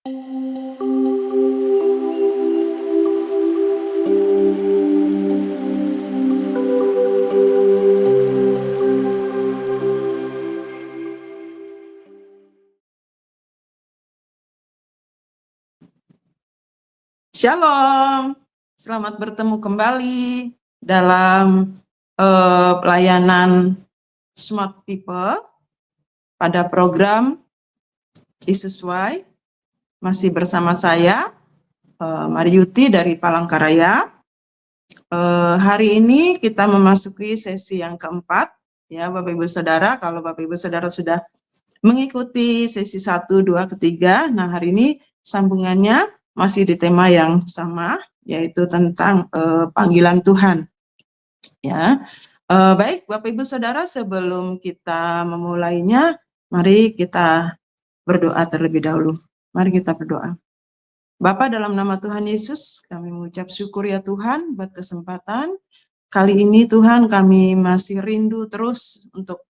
Shalom, selamat bertemu kembali dalam pelayanan Smart People pada program Jesus Why. Masih bersama saya, Mariuti dari Palangkaraya. Hari ini kita memasuki sesi yang keempat, ya Bapak Ibu Saudara. Kalau Bapak Ibu Saudara sudah mengikuti sesi 1, 2, ketiga, nah hari ini sambungannya masih di tema yang sama, yaitu tentang panggilan Tuhan. Ya, baik Bapak Ibu Saudara, sebelum kita memulainya, mari kita berdoa terlebih dahulu. Mari kita berdoa. Bapa, dalam nama Tuhan Yesus, kami mengucap syukur ya Tuhan buat kesempatan. Kali ini Tuhan kami masih rindu terus untuk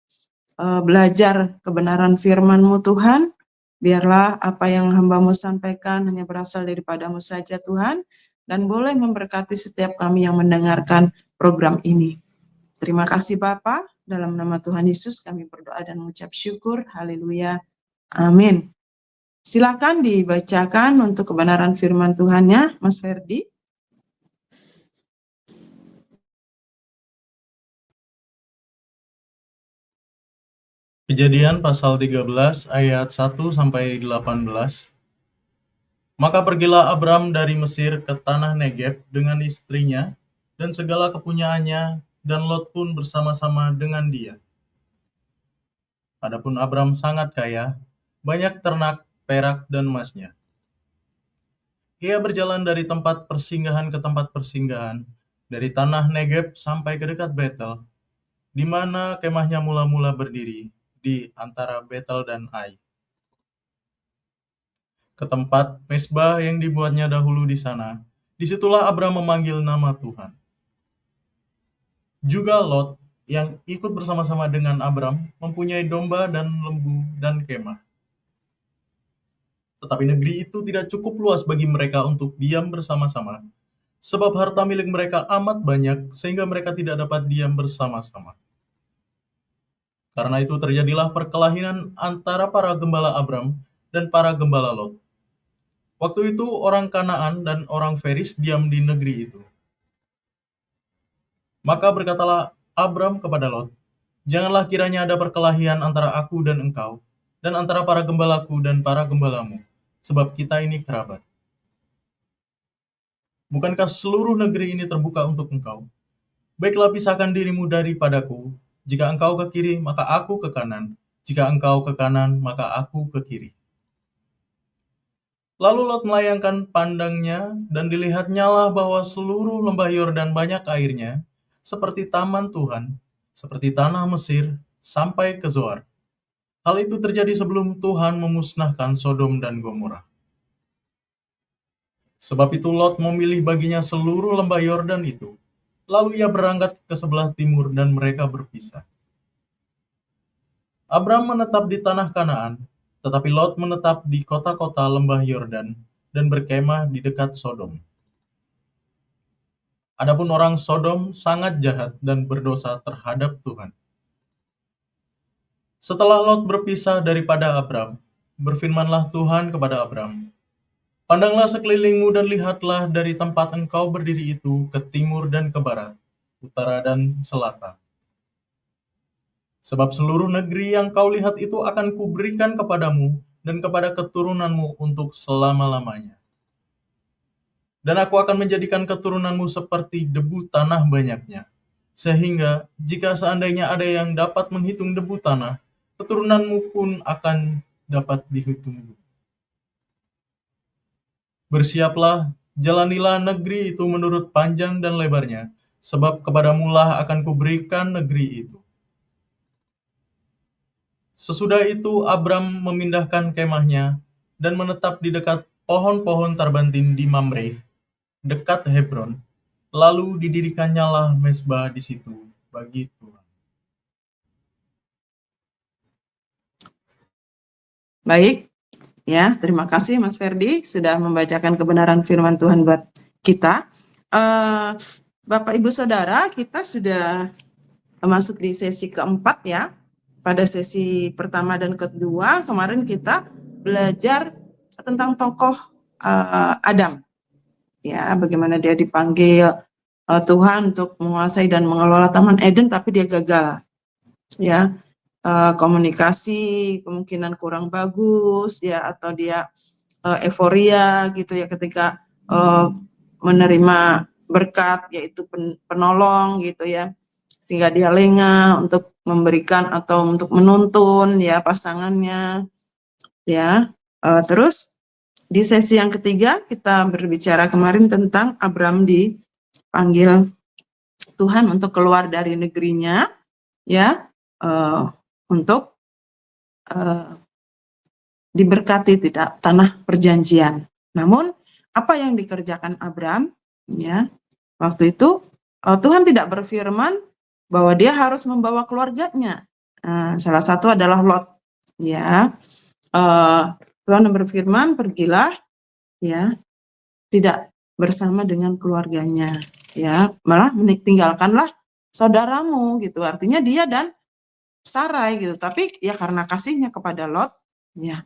belajar kebenaran firman-Mu Tuhan. Biarlah apa yang hamba-Mu sampaikan hanya berasal daripada-Mu saja Tuhan, dan boleh memberkati setiap kami yang mendengarkan program ini. Terima kasih Bapa, dalam nama Tuhan Yesus kami berdoa dan mengucap syukur. Haleluya. Amin. Silakan dibacakan untuk kebenaran firman Tuhannya, Mas Ferdi. Kejadian pasal 13 ayat 1 sampai 18. Maka pergilah Abram dari Mesir ke tanah Negeb dengan istrinya dan segala kepunyaannya, dan Lot pun bersama-sama dengan dia. Adapun Abram sangat kaya, banyak ternak, perak, dan emasnya. Ia berjalan dari tempat persinggahan ke tempat persinggahan, dari tanah Negeb sampai ke dekat Betel, di mana kemahnya mula-mula berdiri, di antara Betel dan Ai, ke tempat mezbah yang dibuatnya dahulu di sana. Disitulah Abram memanggil nama Tuhan. Juga Lot yang ikut bersama-sama dengan Abram mempunyai domba dan lembu dan kemah. Tetapi negeri itu tidak cukup luas bagi mereka untuk diam bersama-sama, sebab harta milik mereka amat banyak sehingga mereka tidak dapat diam bersama-sama. Karena itu terjadilah perkelahian antara para gembala Abram dan para gembala Lot. Waktu itu orang Kanaan dan orang Feris diam di negeri itu. Maka berkatalah Abram kepada Lot, "Janganlah kiranya ada perkelahian antara aku dan engkau, dan antara para gembalaku dan para gembalamu, sebab kita ini kerabat. Bukankah seluruh negeri ini terbuka untuk engkau? Baiklah pisahkan dirimu daripadaku. Jika engkau ke kiri, maka aku ke kanan. Jika engkau ke kanan, maka aku ke kiri." Lalu Lot melayangkan pandangnya, dan dilihatnyalah bahwa seluruh lembah Yordan banyak airnya, seperti taman Tuhan, seperti tanah Mesir, sampai ke Zoar. Hal itu terjadi sebelum Tuhan memusnahkan Sodom dan Gomora. Sebab itu Lot memilih baginya seluruh lembah Yordan itu. Lalu ia berangkat ke sebelah timur dan mereka berpisah. Abram menetap di tanah Kanaan, tetapi Lot menetap di kota-kota lembah Yordan dan berkemah di dekat Sodom. Adapun orang Sodom sangat jahat dan berdosa terhadap Tuhan. Setelah Lot berpisah daripada Abram, berfirmanlah Tuhan kepada Abram, "Pandanglah sekelilingmu dan lihatlah dari tempat engkau berdiri itu ke timur dan ke barat, utara dan selatan. Sebab seluruh negeri yang kau lihat itu akan kuberikan kepadamu dan kepada keturunanmu untuk selama-lamanya. Dan aku akan menjadikan keturunanmu seperti debu tanah banyaknya, sehingga jika seandainya ada yang dapat menghitung debu tanah, keturunanmu pun akan dapat dihitung. Bersiaplah, jalanilah negeri itu menurut panjang dan lebarnya, sebab kepadamulah akan kuberikan negeri itu." Sesudah itu Abram memindahkan kemahnya dan menetap di dekat pohon-pohon tarbantin di Mamre, dekat Hebron. Lalu didirikannya mezbah di situ bagi Tuhan. Baik, Ya, terima kasih Mas Ferdi sudah membacakan kebenaran firman Tuhan buat kita. Bapak Ibu Saudara, kita sudah masuk di sesi keempat ya. Pada sesi pertama dan kedua kemarin kita belajar tentang tokoh Adam. Ya, bagaimana dia dipanggil Tuhan untuk menguasai dan mengelola Taman Eden, tapi dia gagal. Ya, komunikasi kemungkinan kurang bagus ya, atau dia euforia gitu ya ketika menerima berkat yaitu penolong gitu ya, sehingga dia lengah untuk memberikan atau untuk menuntun ya pasangannya ya. Terus di sesi yang ketiga kita berbicara kemarin tentang Abram dipanggil Tuhan untuk keluar dari negerinya ya, untuk diberkati tidak tanah perjanjian. Namun apa yang dikerjakan Abram ya waktu itu, Tuhan tidak berfirman bahwa dia harus membawa keluarganya. Salah satu adalah Lot ya. Tuhan berfirman, pergilah ya, tidak bersama dengan keluarganya ya, malah tinggalkanlah saudaramu gitu. Artinya dia dan Sarai gitu. Tapi ya karena kasihnya kepada Lot ya,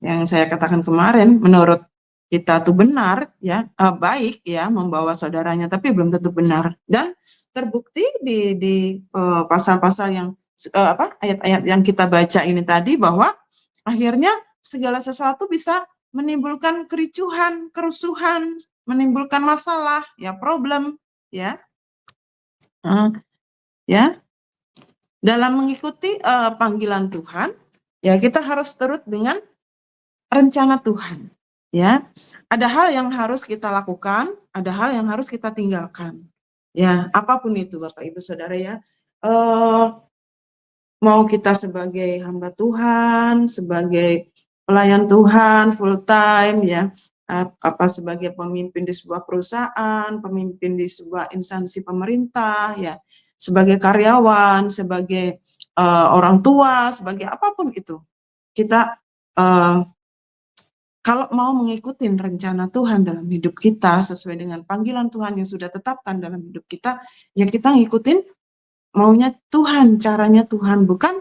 yang saya katakan kemarin, menurut kita tuh benar ya, baik ya membawa saudaranya, tapi belum tentu benar. Dan terbukti di pasal-pasal yang ayat-ayat yang kita baca ini tadi, bahwa akhirnya segala sesuatu bisa menimbulkan kericuhan, kerusuhan, menimbulkan masalah ya, problem ya. Ya, dalam mengikuti panggilan Tuhan ya, kita harus turut dengan rencana Tuhan ya. Ada hal yang harus kita lakukan, ada hal yang harus kita tinggalkan ya, apapun itu Bapak Ibu Saudara ya. Mau kita sebagai hamba Tuhan, sebagai pelayan Tuhan full time ya, apa sebagai pemimpin di sebuah perusahaan, pemimpin di sebuah instansi pemerintah ya, sebagai karyawan, sebagai orang tua, sebagai apapun itu, kita kalau mau mengikuti rencana Tuhan dalam hidup kita sesuai dengan panggilan Tuhan yang sudah tetapkan dalam hidup kita, ya kita ngikutin maunya Tuhan, caranya Tuhan, bukan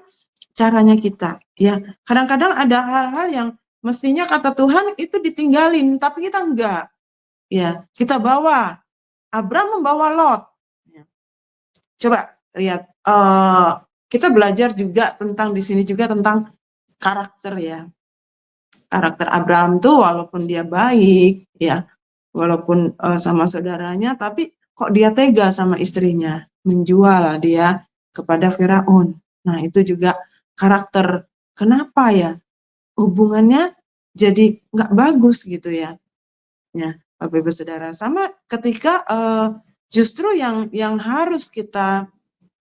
caranya kita. Ya, kadang-kadang ada hal-hal yang mestinya kata Tuhan itu ditinggalin, tapi kita enggak. Ya, kita bawa. Abram membawa Lot. Ya. Coba lihat, kita belajar juga tentang di sini juga tentang karakter ya. Karakter Abraham tuh walaupun dia baik ya, walaupun sama saudaranya, tapi kok dia tega sama istrinya, menjual dia kepada Firaun. Nah, itu juga karakter. Kenapa ya hubungannya jadi nggak bagus gitu ya? Ya, Bapak Ibu Saudara, sama ketika justru yang harus kita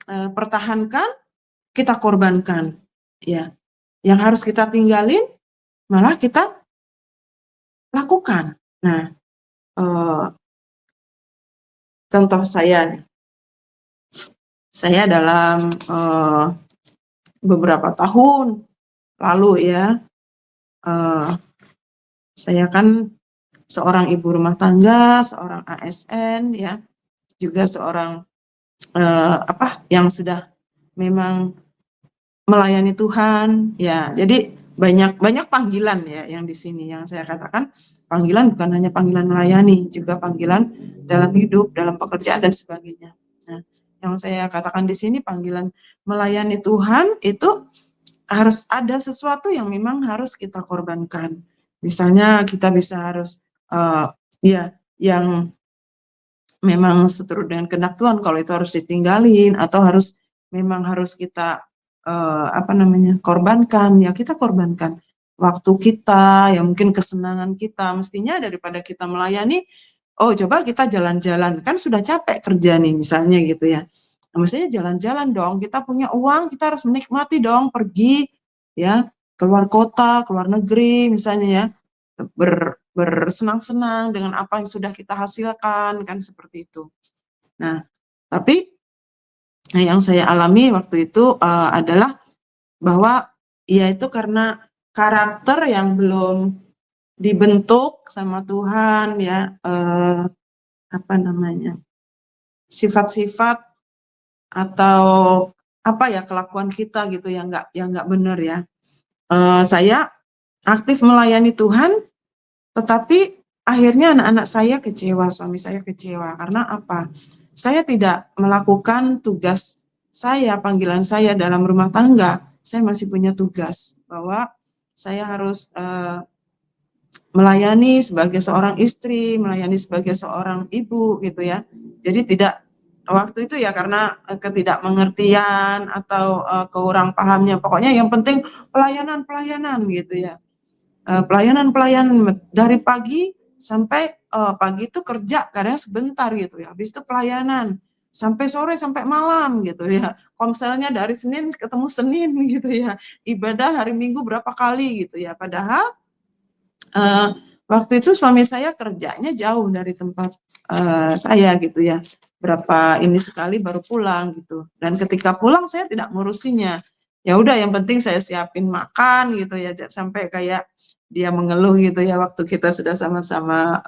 pertahankan, kita korbankan, ya. Yang harus kita tinggalin, malah kita lakukan. Nah, contoh saya dalam beberapa tahun lalu ya, saya kan seorang ibu rumah tangga, seorang ASN ya, juga seorang yang sudah memang melayani Tuhan ya. Jadi banyak panggilan ya yang di sini, yang saya katakan panggilan bukan hanya panggilan melayani, juga panggilan dalam hidup, dalam pekerjaan dan sebagainya. Nah, yang saya katakan di sini panggilan melayani Tuhan itu harus ada sesuatu yang memang harus kita korbankan. Misalnya kita bisa harus ya yang memang seturut dengan kehendak Tuhan, kalau itu harus ditinggalin atau memang harus kita korbankan, ya kita korbankan waktu kita, ya mungkin kesenangan kita, mestinya daripada kita melayani, oh coba kita jalan-jalan, kan sudah capek kerja nih misalnya gitu ya. Nah, mestinya jalan-jalan dong, kita punya uang, kita harus menikmati dong, pergi ya, keluar kota, keluar negeri misalnya ya, bersenang-senang dengan apa yang sudah kita hasilkan, kan seperti itu. Nah, tapi yang saya alami waktu itu adalah bahwa ya itu karena karakter yang belum dibentuk sama Tuhan ya, apa namanya, sifat-sifat atau apa ya, kelakuan kita gitu yang nggak benar ya. Saya aktif melayani Tuhan, tetapi akhirnya anak-anak saya kecewa, suami saya kecewa. Karena apa? Saya tidak melakukan tugas saya, panggilan saya dalam rumah tangga. Saya masih punya tugas bahwa saya harus melayani sebagai seorang istri, melayani sebagai seorang ibu gitu ya. Jadi tidak waktu itu ya karena ketidakmengertian atau kurang pahamnya. Pokoknya yang penting pelayanan gitu ya. Pelayanan dari pagi sampai pagi itu kerja kadang sebentar gitu ya. Habis itu pelayanan sampai sore sampai malam gitu ya. Komselnya dari Senin ketemu Senin gitu ya. Ibadah hari Minggu berapa kali gitu ya. Padahal waktu itu suami saya kerjanya jauh dari tempat saya gitu ya. Berapa ini sekali baru pulang gitu. Dan ketika pulang saya tidak ngurusinya. Ya udah yang penting saya siapin makan gitu ya sampai kayak dia mengeluh gitu ya waktu kita sudah sama-sama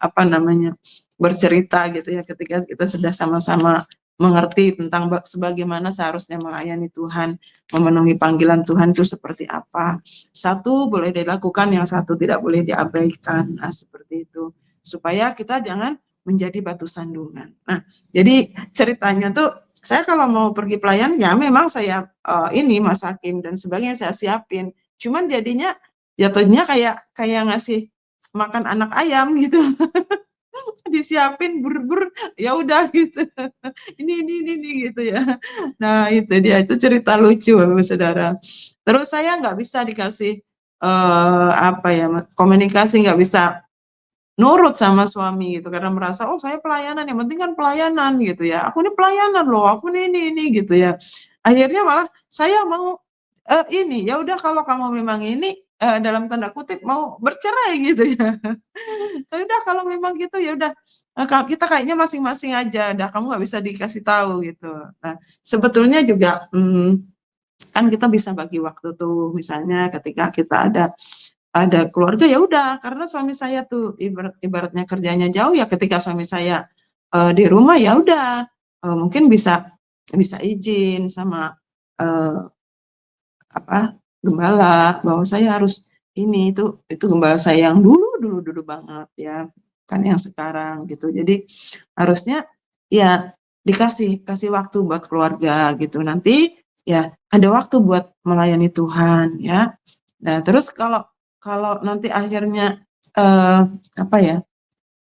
apa namanya bercerita gitu ya ketika kita sudah sama-sama mengerti tentang sebagaimana seharusnya melayani Tuhan, memenuhi panggilan Tuhan itu seperti apa. Satu boleh dilakukan, yang satu tidak boleh diabaikan. Nah, seperti itu. Supaya kita jangan menjadi batu sandungan. Nah, jadi ceritanya tuh saya kalau mau pergi pelayan ya memang saya ini masakin dan sebagainya saya siapin. Cuman jatuhnya kayak ngasih makan anak ayam gitu. Disiapin bur ya udah gitu. Ini gitu ya. Nah, itu dia itu cerita lucu Bapak Saudara. Terus saya nggak bisa dikasih apa ya, komunikasi nggak bisa nurut sama suami gitu karena merasa oh saya pelayanan yang penting kan pelayanan gitu ya. Aku ini pelayanan loh, aku ini gitu ya. Akhirnya malah saya mau ini ya udah kalau kamu memang ini dalam tanda kutip mau bercerai gitu ya. Ya udah kalau memang gitu ya udah kita kayaknya masing-masing aja, dah kamu nggak bisa dikasih tahu gitu. Nah, sebetulnya juga kan kita bisa bagi waktu tuh misalnya ketika kita ada keluarga ya udah karena suami saya tuh ibaratnya kerjanya jauh ya ketika suami saya di rumah ya udah mungkin bisa bisa izin sama apa gembala bahwa saya harus ini itu gembala saya yang dulu banget ya kan yang sekarang gitu jadi harusnya ya kasih waktu buat keluarga gitu nanti ya ada waktu buat melayani Tuhan ya. Nah terus kalau kalau nanti akhirnya apa ya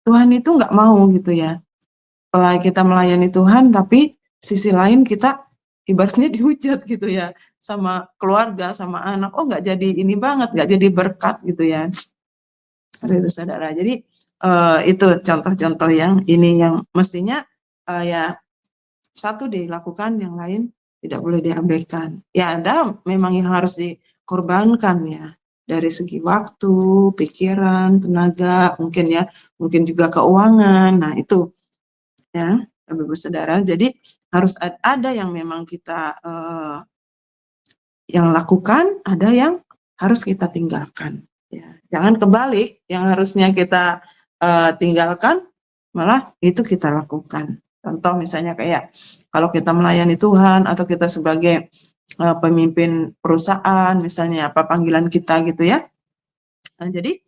Tuhan itu nggak mau gitu ya setelah kita melayani Tuhan tapi sisi lain kita ibaratnya dihujat gitu ya sama keluarga sama anak oh nggak jadi ini banget nggak jadi berkat gitu ya itu saudara jadi itu contoh-contoh yang ini yang mestinya ya satu dilakukan yang lain tidak boleh diabaikan ya ada memang yang harus dikorbankan ya dari segi waktu pikiran tenaga mungkin ya mungkin juga keuangan nah itu ya Bapak Saudara. Jadi harus ada yang memang kita yang lakukan, ada yang harus kita tinggalkan. Ya, jangan kebalik, yang harusnya kita tinggalkan, malah itu kita lakukan. Contoh misalnya kayak kalau kita melayani Tuhan atau kita sebagai pemimpin perusahaan, misalnya apa panggilan kita gitu ya. Nah, jadi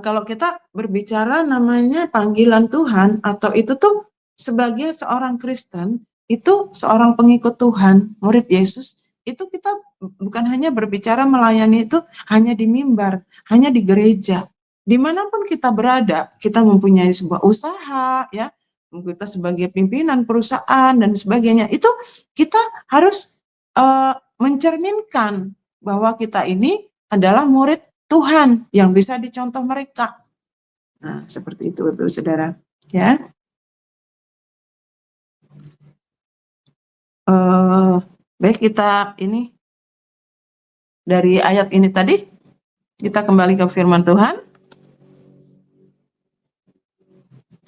kalau kita berbicara namanya panggilan Tuhan atau itu tuh sebagai seorang Kristen, itu seorang pengikut Tuhan, murid Yesus, itu kita bukan hanya berbicara melayani itu hanya di mimbar, hanya di gereja. Dimanapun kita berada, kita mempunyai sebuah usaha, ya, kita sebagai pimpinan perusahaan dan sebagainya, itu kita harus mencerminkan bahwa kita ini adalah murid Tuhan yang bisa dicontoh mereka. Nah, seperti itu Bapak Saudara, ya. Baik kita ini dari ayat ini tadi kita kembali ke firman Tuhan.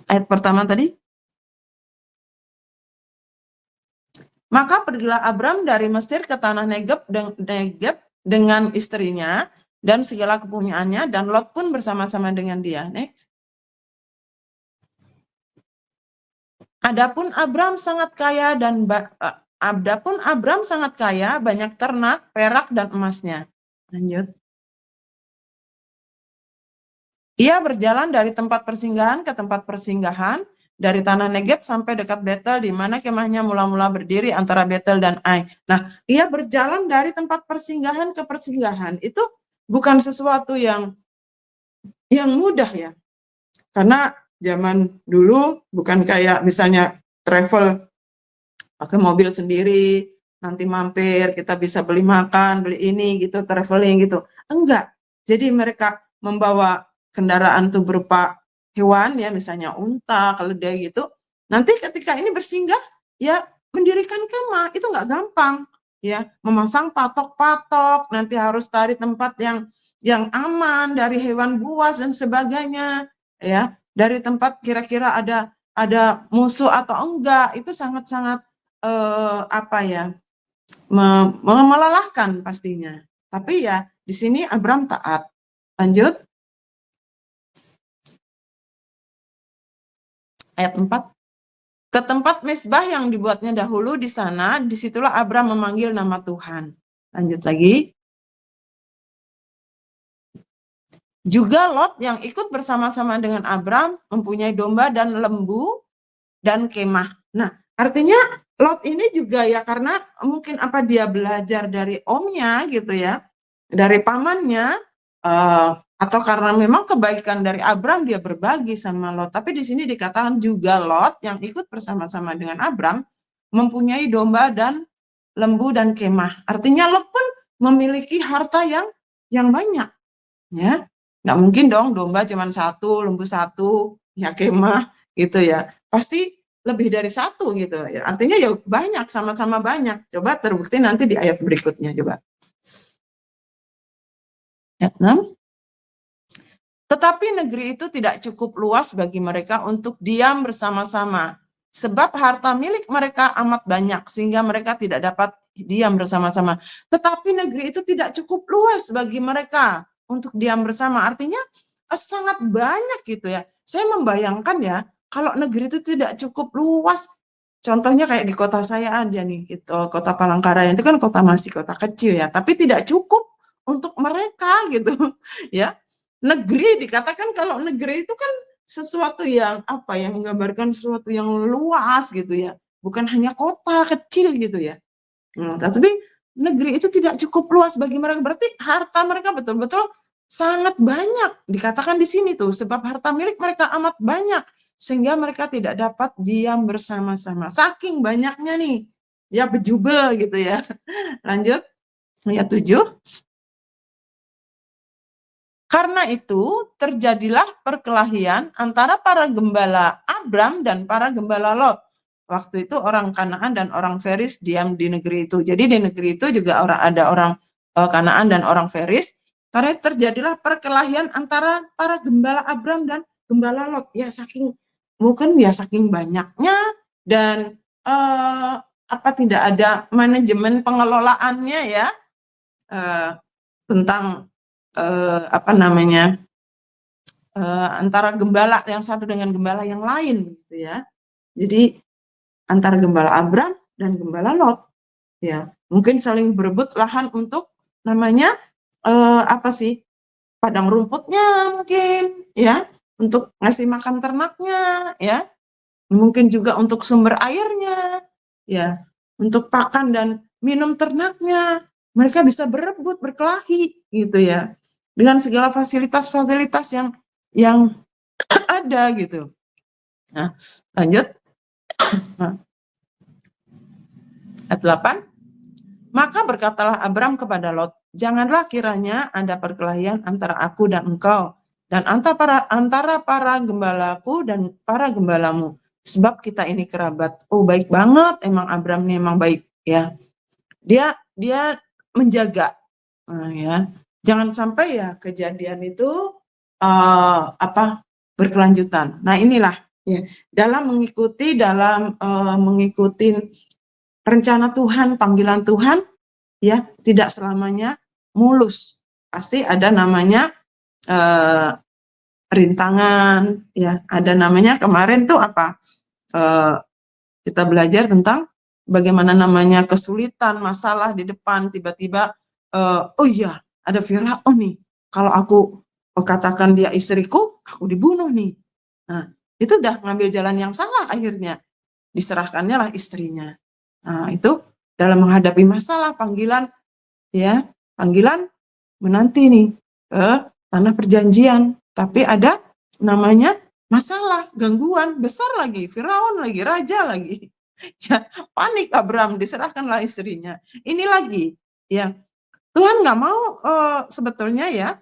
Ayat pertama tadi. Maka pergilah Abram dari Mesir ke tanah Negeb dengan istrinya dan segala kepunyaannya, dan Lot pun bersama-sama dengan dia. Next. Adapun Abram sangat kaya banyak ternak, perak dan emasnya. Lanjut. Ia berjalan dari tempat persinggahan ke tempat persinggahan, dari tanah Negeb sampai dekat Betel, di mana kemahnya mula-mula berdiri antara Betel dan Ai. Nah, ia berjalan dari tempat persinggahan ke persinggahan. Itu bukan sesuatu yang mudah ya. Karena zaman dulu bukan kayak misalnya travel pakai mobil sendiri, nanti mampir, kita bisa beli makan, beli ini gitu, traveling gitu. Enggak. Jadi mereka membawa kendaraan tuh berupa hewan ya, misalnya unta, keledai gitu. Nanti ketika ini bersinggah, ya mendirikan kemah itu nggak gampang, ya memasang patok-patok, nanti harus cari tempat yang aman dari hewan buas dan sebagainya, ya dari tempat kira-kira ada musuh atau enggak, itu sangat-sangat melelahkan pastinya. Tapi ya di sini Abram taat. Lanjut. Ayat 4. Ke tempat mezbah yang dibuatnya dahulu di sana, disitulah Abram memanggil nama Tuhan. Lanjut lagi. Juga Lot yang ikut bersama-sama dengan Abram mempunyai domba dan lembu dan kemah. Nah, artinya Lot ini juga ya karena mungkin apa dia belajar dari omnya gitu ya, dari pamannya, atau karena memang kebaikan dari Abram dia berbagi sama Lot. Tapi di sini dikatakan juga Lot yang ikut bersama-sama dengan Abram mempunyai domba dan lembu dan kemah. Artinya Lot pun memiliki harta yang banyak, ya. Nggak mungkin dong domba cuma satu, lembu satu, ya kemah gitu ya. Pasti lebih dari satu gitu. Artinya ya banyak, sama-sama banyak. Coba terbukti nanti di ayat berikutnya coba. Ayat 6. Tetapi negeri itu tidak cukup luas bagi mereka untuk diam bersama-sama, sebab harta milik mereka amat banyak, sehingga mereka tidak dapat diam bersama-sama. Tetapi negeri itu tidak cukup luas bagi mereka untuk diam bersama, artinya sangat banyak gitu ya. Saya membayangkan ya, kalau negeri itu tidak cukup luas, contohnya kayak di kota saya aja nih, gitu, kota Palangkaraya itu kan masih kota kecil ya, tapi tidak cukup untuk mereka gitu ya. Negeri dikatakan kalau negeri itu kan sesuatu yang yang menggambarkan sesuatu yang luas gitu ya, bukan hanya kota kecil gitu ya. Tapi negeri itu tidak cukup luas bagi mereka, berarti harta mereka betul-betul sangat banyak. Dikatakan di sini tuh, sebab harta milik mereka amat banyak, sehingga mereka tidak dapat diam bersama-sama. Saking banyaknya nih, ya bejubel gitu ya. Lanjut, ayat 7. Karena itu terjadilah perkelahian antara para gembala Abram dan para gembala Lot. Waktu itu orang Kanaan dan orang Feris diam di negeri itu. Jadi di negeri itu juga ada orang Kanaan dan orang Feris. Karena terjadilah perkelahian antara para gembala Abram dan gembala Lot. Ya saking banyaknya dan tidak ada manajemen pengelolaannya ya tentang antara gembala yang satu dengan gembala yang lain gitu ya. Jadi antara gembala Abram dan gembala Lot ya, mungkin saling berebut lahan untuk namanya padang rumputnya mungkin ya, untuk ngasih makan ternaknya ya, mungkin juga untuk sumber airnya ya, untuk pakan dan minum ternaknya. Mereka bisa berebut, berkelahi gitu ya, dengan segala fasilitas-fasilitas yang ada gitu. Nah, lanjut. Ayat 8. Maka berkatalah Abram kepada Lot, janganlah kiranya ada perkelahian antara aku dan engkau, dan antara para gembalaku dan para gembalamu, sebab kita ini kerabat. Oh, baik banget, emang Abram ini emang baik ya. Dia menjaga, ya. Jangan sampai ya kejadian itu berkelanjutan. Nah inilah ya, dalam mengikuti rencana Tuhan, panggilan Tuhan ya, tidak selamanya mulus pasti ada namanya rintangan, ya. Ada namanya kemarin tuh apa? Kita belajar tentang bagaimana namanya kesulitan, masalah di depan, tiba-tiba, oh iya, ada Firaun nih. Kalau aku katakan dia istriku, aku dibunuh nih. Nah, itu udah ngambil jalan yang salah akhirnya. Diserahkannya lah istrinya. Nah, itu dalam menghadapi masalah, panggilan, ya, panggilan menanti nih ke tanah perjanjian. Tapi ada namanya masalah, gangguan besar lagi, Firaun lagi, raja lagi. Ya, panik Abram, diserahkanlah istrinya. Ini lagi, ya, Tuhan nggak mau sebetulnya ya,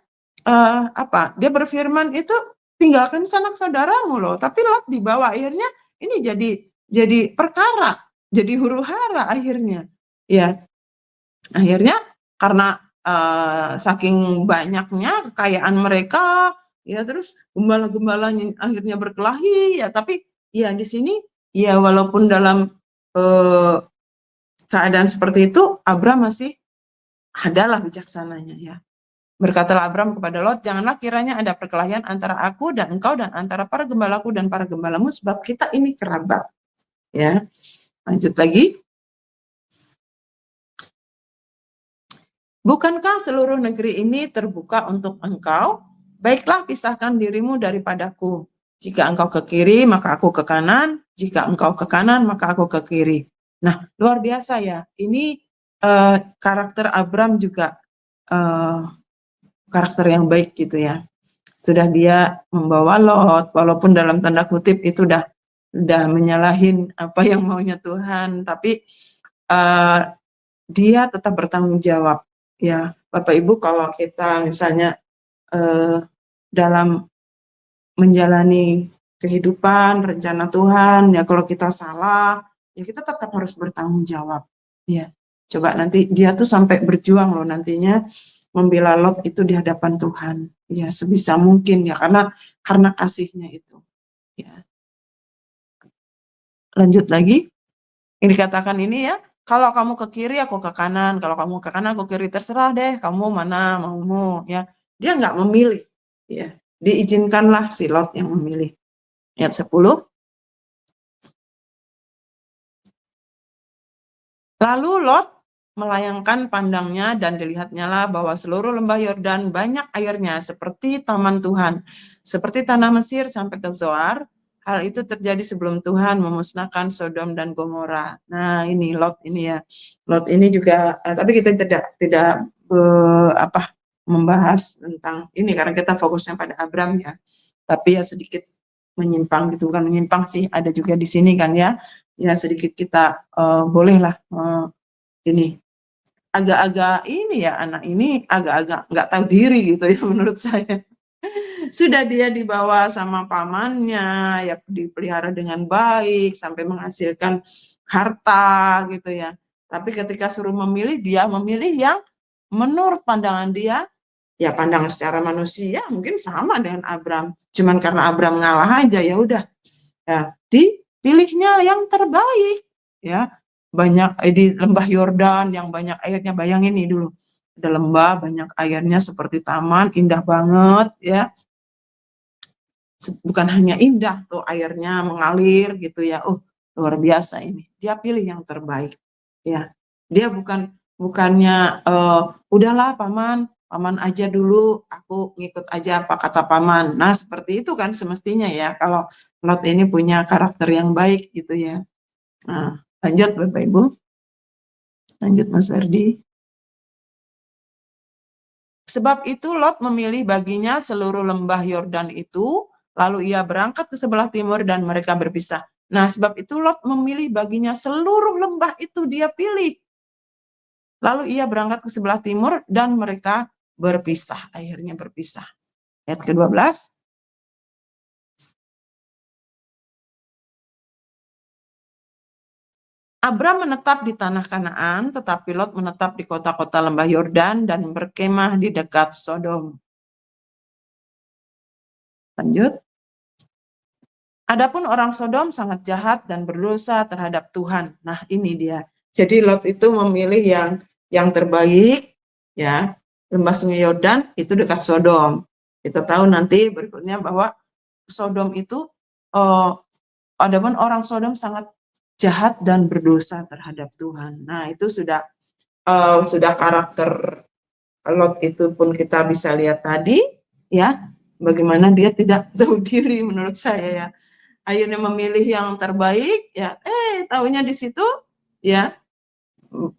dia berfirman itu tinggalkan sanak saudaramu loh, tapi Lot dibawa, akhirnya ini jadi perkara, jadi huru hara akhirnya, ya. Akhirnya karena saking banyaknya kekayaan mereka, ya, terus gembala-gembalanya akhirnya berkelahi, ya, tapi ya di sini ya walaupun dalam keadaan seperti itu, Abram masih adalah bijaksananya, ya. Berkatalah Abram kepada Lot, janganlah kiranya ada perkelahian antara aku dan engkau dan antara para gembalaku dan para gembalamu, sebab kita ini kerabat. Ya, lanjut lagi. Bukankah seluruh negeri ini terbuka untuk engkau? Baiklah, pisahkan dirimu daripadaku. Jika engkau ke kiri, maka aku ke kanan. Jika engkau ke kanan, maka aku ke kiri. Nah, luar biasa ya. Ini karakter Abram juga karakter yang baik gitu ya. Sudah dia membawa Lot, walaupun dalam tanda kutip itu udah menyalahin apa yang maunya Tuhan, tapi dia tetap bertanggung jawab. Ya, Bapak Ibu, kalau kita misalnya dalam menjalani kehidupan, rencana Tuhan, ya kalau kita salah, ya kita tetap harus bertanggung jawab. Ya, coba nanti dia tuh sampai berjuang loh nantinya membela Lot itu di hadapan Tuhan. Ya, sebisa mungkin ya, karena kasihnya itu. Ya. Lanjut lagi. Yang dikatakan ini ya, kalau kamu ke kiri aku ke kanan, kalau kamu ke kanan aku kiri, terserah deh kamu mana maumu, ya. Dia nggak memilih, ya. Diizinkanlah si Lot yang memilih. Ayat 10. Lalu Lot melayangkan pandangnya dan dilihatnya lah bahwa seluruh lembah Yordan banyak airnya seperti taman Tuhan, seperti tanah Mesir sampai ke Zoar. Hal itu terjadi sebelum Tuhan memusnahkan Sodom dan Gomora. Nah, ini Lot ini ya. Lot ini juga, tapi kita tidak membahas tentang ini karena kita fokusnya pada Abram ya. Tapi ya sedikit menyimpang gitu, kan menyimpang sih ada juga di sini kan ya. Ya sedikit kita bolehlah ini agak-agak ini ya, anak ini agak-agak nggak tahu diri gitu ya menurut saya. Sudah dia dibawa sama pamannya, ya dipelihara dengan baik sampai menghasilkan harta gitu ya. Tapi ketika suruh memilih, dia memilih yang menurut pandangan dia, ya pandangan secara manusia mungkin sama dengan Abram. Cuman karena Abram ngalah aja, ya udah. Ya, dipilihnya yang terbaik ya. Banyak di lembah Yordan yang banyak airnya, bayangin nih dulu. Ada lembah banyak airnya seperti taman, indah banget ya. Bukan hanya indah tuh airnya mengalir gitu ya. Luar biasa ini. Dia pilih yang terbaik ya. Dia bukannya udahlah paman aja dulu, aku ngikut aja apa kata paman. Nah, seperti itu kan semestinya ya kalau Lot ini punya karakter yang baik gitu ya. Nah, lanjut Bapak Ibu. Lanjut Mas Ferdi. Sebab itu Lot memilih baginya seluruh lembah Yordan itu, lalu ia berangkat ke sebelah timur dan mereka berpisah. Nah, sebab itu Lot memilih baginya seluruh lembah itu dia pilih. Lalu ia berangkat ke sebelah timur dan mereka berpisah, akhirnya berpisah. Ayat ke-12. Abram menetap di tanah Kanaan, tetapi Lot menetap di kota-kota lembah Yordan dan berkemah di dekat Sodom. Lanjut. Adapun orang Sodom sangat jahat dan berdosa terhadap Tuhan. Nah, ini dia. Jadi Lot itu memilih yang terbaik, ya. lembah Sungai Yordan itu dekat Sodom. Kita tahu nanti berikutnya bahwa Sodom itu adapun orang Sodom sangat jahat dan berdosa terhadap Tuhan. Nah, itu sudah karakter Lot itu pun kita bisa lihat tadi, ya, bagaimana dia tidak tahu diri menurut saya, ya. Akhirnya memilih yang terbaik, ya, taunya di situ, ya,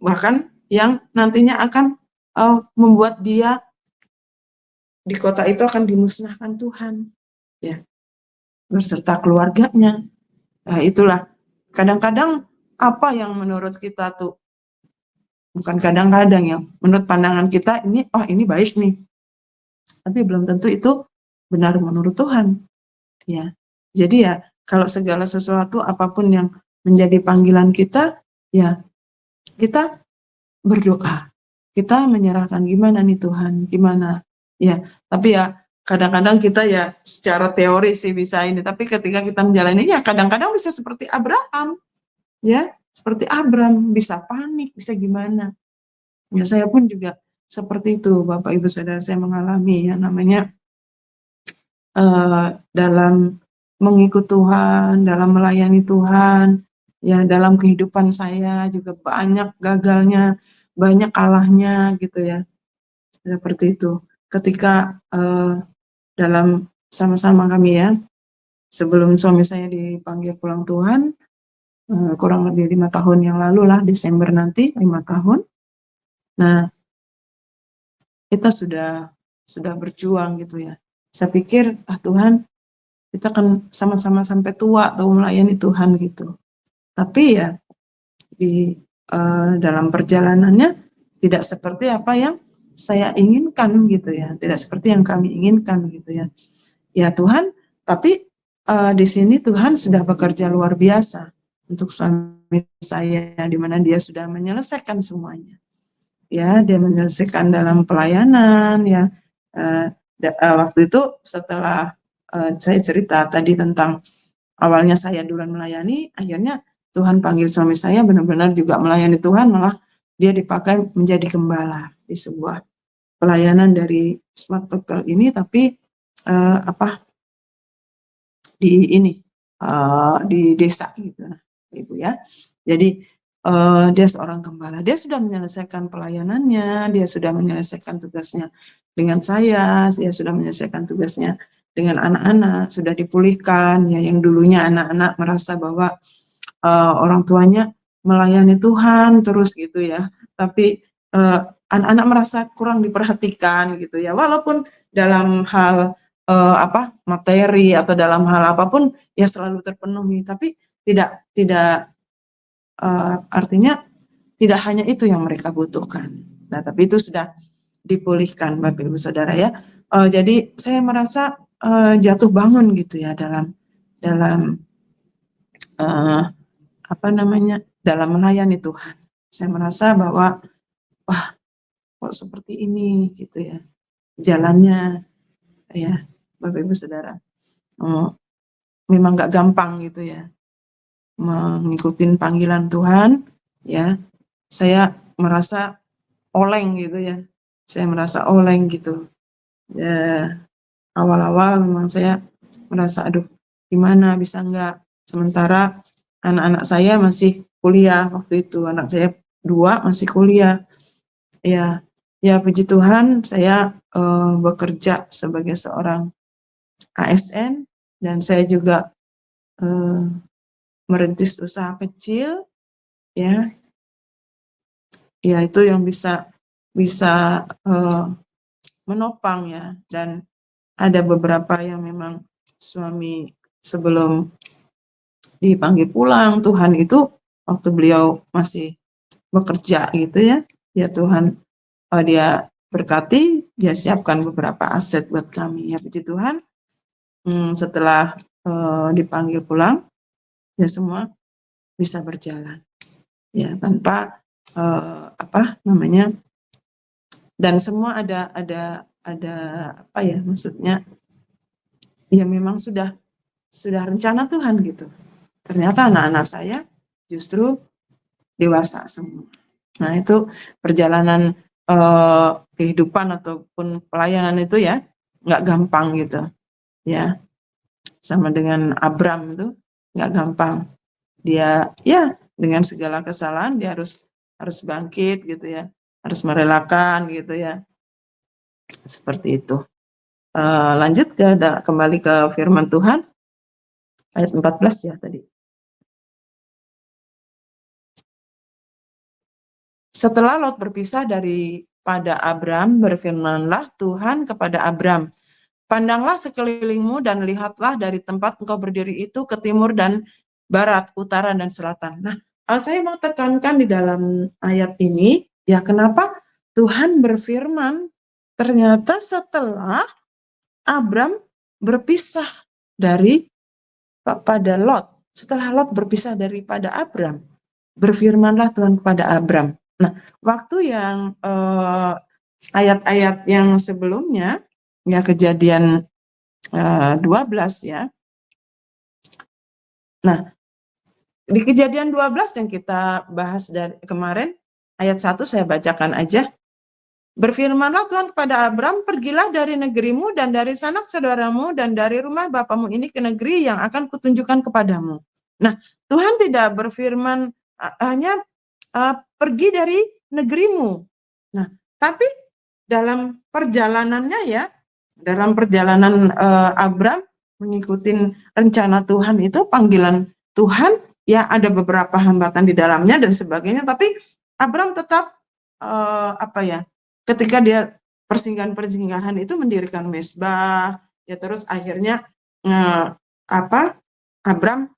bahkan yang nantinya akan membuat dia di kota itu akan dimusnahkan Tuhan, ya, beserta keluarganya. Nah, itulah kadang-kadang apa yang menurut kita tuh, bukan kadang-kadang, ya, menurut pandangan kita ini baik nih, tapi belum tentu itu benar menurut Tuhan, ya. Jadi ya, kalau segala sesuatu apapun yang menjadi panggilan kita, ya, kita berdoa, kita menyerahkan, gimana nih Tuhan, gimana, ya. Tapi ya kadang-kadang kita ya secara teori sih bisa ini, tapi ketika kita menjalani, ya kadang-kadang bisa seperti Abraham, ya, seperti Abram, bisa panik, bisa gimana. Ya, saya pun juga seperti itu, Bapak Ibu Saudara, saya mengalami, ya, namanya dalam mengikut Tuhan, dalam melayani Tuhan, ya, dalam kehidupan saya juga banyak gagalnya, banyak kalahnya gitu, ya, seperti itu. Ketika dalam sama-sama kami, ya, sebelum suami saya dipanggil pulang Tuhan, kurang lebih 5 tahun yang lalu lah, Desember nanti 5 tahun. Nah, kita sudah berjuang gitu, ya. Saya pikir, Tuhan, kita kan sama-sama sampai tua atau melayani Tuhan gitu. Tapi ya di dalam perjalanannya tidak seperti apa yang saya inginkan gitu, ya, tidak seperti yang kami inginkan gitu, ya. Ya Tuhan, tapi di sini Tuhan sudah bekerja luar biasa untuk suami saya, di mana dia sudah menyelesaikan semuanya. Ya, dia menyelesaikan dalam pelayanan, ya. Waktu itu setelah saya cerita tadi tentang awalnya saya duluan melayani, akhirnya Tuhan panggil suami saya benar-benar juga melayani Tuhan, malah dia dipakai menjadi gembala di sebuah pelayanan dari Smart People ini, tapi di desa gitu, Ibu, ya. Jadi dia seorang gembala, dia sudah menyelesaikan pelayanannya, dia sudah menyelesaikan tugasnya dengan saya, dia sudah menyelesaikan tugasnya dengan anak-anak, sudah dipulihkan, ya, yang dulunya anak-anak merasa bahwa orang tuanya melayani Tuhan terus gitu, ya, tapi anak-anak merasa kurang diperhatikan gitu, ya, walaupun dalam hal materi atau dalam hal apapun ya selalu terpenuhi, tapi tidak artinya tidak hanya itu yang mereka butuhkan. Nah, tapi itu sudah dipulihkan, Bapak Ibu Saudara, ya. Jadi saya merasa jatuh bangun gitu, ya, dalam dalam melayani Tuhan. Saya merasa bahwa wah, kok seperti ini gitu, ya, jalannya, ya, Bapak Ibu Saudara. Memang nggak gampang gitu, ya, mengikuti panggilan Tuhan, ya. Saya merasa oleng gitu, ya. Saya merasa oleng gitu. Ya, awal-awal memang saya merasa aduh gimana bisa enggak, sementara anak-anak saya masih kuliah waktu itu, anak saya 2 masih kuliah. Ya, ya puji Tuhan saya bekerja sebagai seorang ASN dan saya juga merintis usaha kecil, ya. Ya, itu yang bisa menopang, ya, dan ada beberapa yang memang suami sebelum dipanggil pulang Tuhan itu waktu beliau masih bekerja gitu, ya. Ya Tuhan, dia berkati, dia siapkan beberapa aset buat kami, ya, puji Tuhan. Setelah dipanggil pulang, ya semua bisa berjalan, ya, tanpa dan semua ada apa ya, maksudnya ya memang sudah rencana Tuhan gitu. Ternyata anak-anak saya justru dewasa semua. Nah, itu perjalanan kehidupan ataupun pelayanan itu ya nggak gampang gitu ya, sama dengan Abram itu nggak gampang. Dia ya dengan segala kesalahan dia harus bangkit gitu ya, harus merelakan gitu ya, seperti itu. Lanjut kembali ke firman Tuhan ayat 14 ya tadi. Setelah Lot berpisah daripada Abram, berfirmanlah Tuhan kepada Abram, pandanglah sekelilingmu dan lihatlah dari tempat engkau berdiri itu ke timur dan barat, utara dan selatan. Nah, saya mau tekankan di dalam ayat ini, ya kenapa Tuhan berfirman ternyata setelah Abram berpisah pada Lot. Setelah Lot berpisah daripada Abram, berfirmanlah Tuhan kepada Abram. Nah, waktu yang ayat-ayat yang sebelumnya, ya Kejadian 12 ya. Nah, di Kejadian 12 yang kita bahas dari kemarin, ayat 1 saya bacakan aja. Berfirmanlah Tuhan kepada Abram, pergilah dari negerimu dan dari sanak saudaramu dan dari rumah bapamu ini ke negeri yang akan kutunjukkan kepadamu. Nah, Tuhan tidak berfirman hanya pergi dari negerimu. Nah, tapi dalam perjalanannya ya, dalam perjalanan Abram mengikuti rencana Tuhan itu, panggilan Tuhan, ya ada beberapa hambatan di dalamnya dan sebagainya, tapi Abram tetap ketika dia persinggahan-persinggahan itu mendirikan mesbah, ya terus akhirnya Abram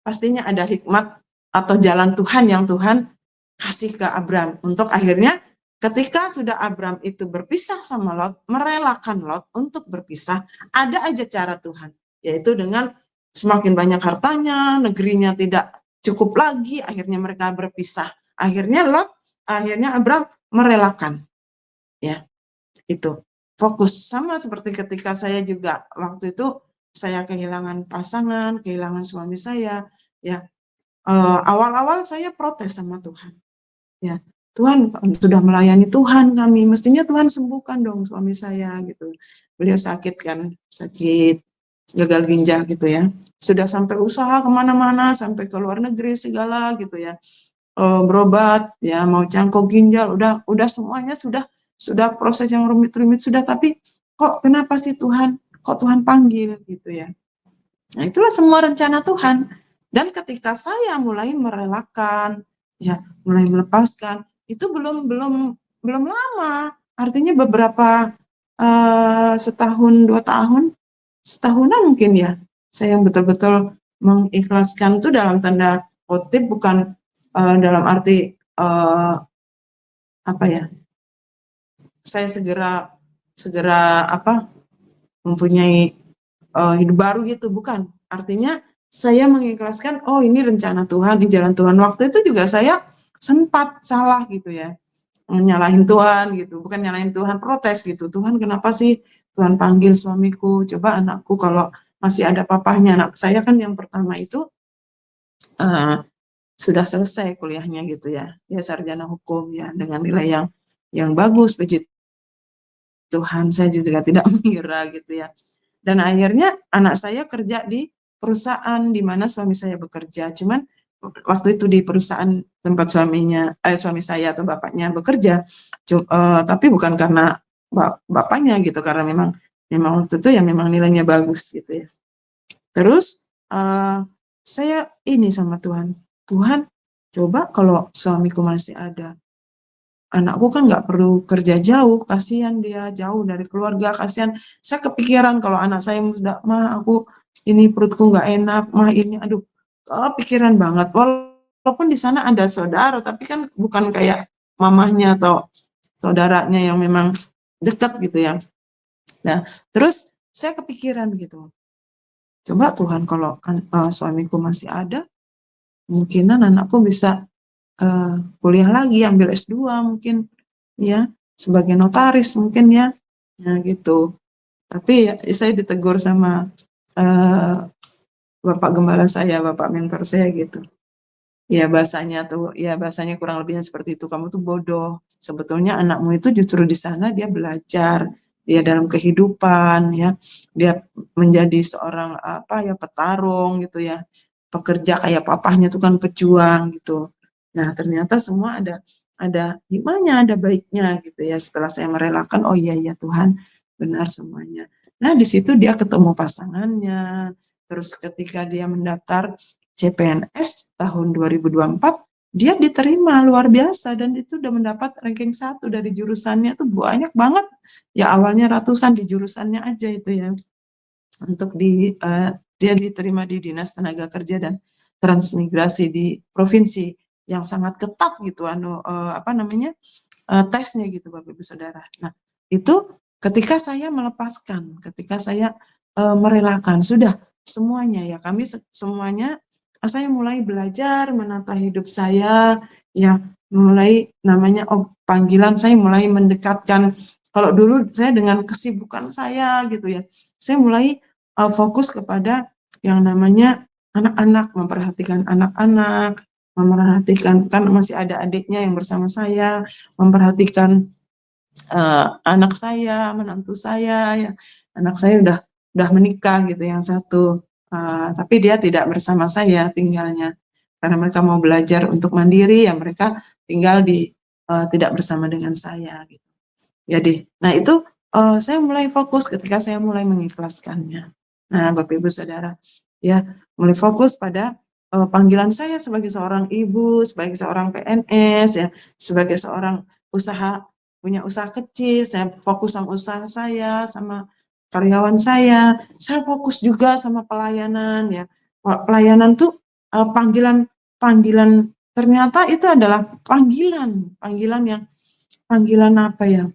pastinya ada hikmat atau jalan Tuhan yang Tuhan kasih ke Abram untuk akhirnya ketika sudah Abram itu berpisah sama Lot, merelakan Lot untuk berpisah, ada aja cara Tuhan, yaitu dengan semakin banyak hartanya, negerinya tidak cukup lagi, akhirnya mereka berpisah. Akhirnya Abram merelakan. Ya, itu. Fokus sama seperti ketika saya juga waktu itu saya kehilangan pasangan, kehilangan suami saya, ya. Awal-awal saya protes sama Tuhan. Ya, Tuhan sudah melayani Tuhan kami, mestinya Tuhan sembuhkan dong suami saya gitu. Beliau sakit kan, sakit gagal ginjal gitu ya. Sudah sampai usaha kemana-mana, sampai ke luar negeri segala gitu ya. Berobat ya, mau cangkok ginjal, udah semuanya sudah proses yang rumit-rumit sudah, tapi kok kenapa sih Tuhan? Kok Tuhan panggil gitu ya. Nah, itulah semua rencana Tuhan. Dan ketika saya mulai merelakan, ya, mulai melepaskan, itu belum lama. Artinya beberapa setahun, 2 tahun, setahunan mungkin ya. Saya yang betul-betul mengikhlaskan itu dalam tanda kutip, bukan dalam arti saya segera mempunyai hidup baru gitu, bukan. Artinya saya mengikhlaskan, oh ini rencana Tuhan, ini jalan Tuhan. Waktu itu juga saya sempat salah gitu ya, nyalahin Tuhan gitu, bukan nyalahin Tuhan, protes gitu. Tuhan kenapa sih Tuhan panggil suamiku, coba anakku kalau masih ada papahnya. Anak saya kan yang pertama itu sudah selesai kuliahnya gitu ya, dia sarjana hukum ya, dengan nilai yang bagus, puji Tuhan. Saya juga tidak mengira gitu ya. Dan akhirnya anak saya kerja di perusahaan di mana suami saya bekerja. Cuman waktu itu di perusahaan tempat suami saya atau bapaknya bekerja, tapi bukan karena bapaknya gitu, karena memang waktu itu ya memang nilainya bagus gitu ya. Terus saya ini sama Tuhan, coba kalau suamiku masih ada, anakku kan nggak perlu kerja jauh, kasihan dia jauh dari keluarga, kasihan. Saya kepikiran kalau anak saya sudah, mah aku ini perutku nggak enak, mah ini, aduh, kepikiran banget. Walaupun di sana ada saudara, tapi kan bukan kayak mamahnya atau saudaranya yang memang dekat gitu ya. Nah, terus saya kepikiran gitu, coba Tuhan kalau suamiku masih ada, kemungkinan anakku bisa kuliah lagi, ambil S2 mungkin ya, sebagai notaris mungkin ya. Nah gitu. Tapi ya, saya ditegur sama Bapak Gembala saya, Bapak mentor saya gitu. Ya bahasanya kurang lebihnya seperti itu. Kamu tuh bodoh. Sebetulnya anakmu itu justru di sana dia belajar, dia dalam kehidupan ya, dia menjadi seorang petarung gitu ya, pekerja kayak papahnya tuh kan pejuang gitu. Nah ternyata semua ada hikmahnya, ada baiknya gitu ya. Setelah saya merelakan, oh iya ya Tuhan, benar semuanya. Nah di situ dia ketemu pasangannya. Terus ketika dia mendaftar CPNS tahun 2024, dia diterima luar biasa dan itu udah mendapat ranking 1 dari jurusannya tuh banyak banget. Ya awalnya ratusan di jurusannya aja itu ya. Untuk dia diterima di Dinas Tenaga Kerja dan Transmigrasi di provinsi yang sangat ketat gitu tesnya gitu Bapak Ibu Saudara. Nah, itu ketika saya melepaskan, ketika saya merelakan sudah semuanya ya kami semuanya saya mulai belajar menata hidup saya ya mulai namanya panggilan saya mulai mendekatkan kalau dulu saya dengan kesibukan saya gitu ya saya mulai fokus kepada yang namanya anak-anak memperhatikan anak-anak memperhatikan kan masih ada adiknya yang bersama saya memperhatikan anak saya, menantu saya, ya. Anak saya udah menikah gitu yang satu, tapi dia tidak bersama saya tinggalnya. Karena mereka mau belajar untuk mandiri, ya mereka tinggal tidak bersama dengan saya gitu. Jadi, nah itu saya mulai fokus ketika saya mulai mengikhlaskannya. Nah, Bapak Ibu Saudara, ya mulai fokus pada panggilan saya sebagai seorang ibu, sebagai seorang PNS, ya sebagai seorang punya usaha kecil, saya fokus sama usaha saya, sama karyawan saya fokus juga sama pelayanan, ya pelayanan tuh panggilan ternyata itu adalah panggilan apa ya?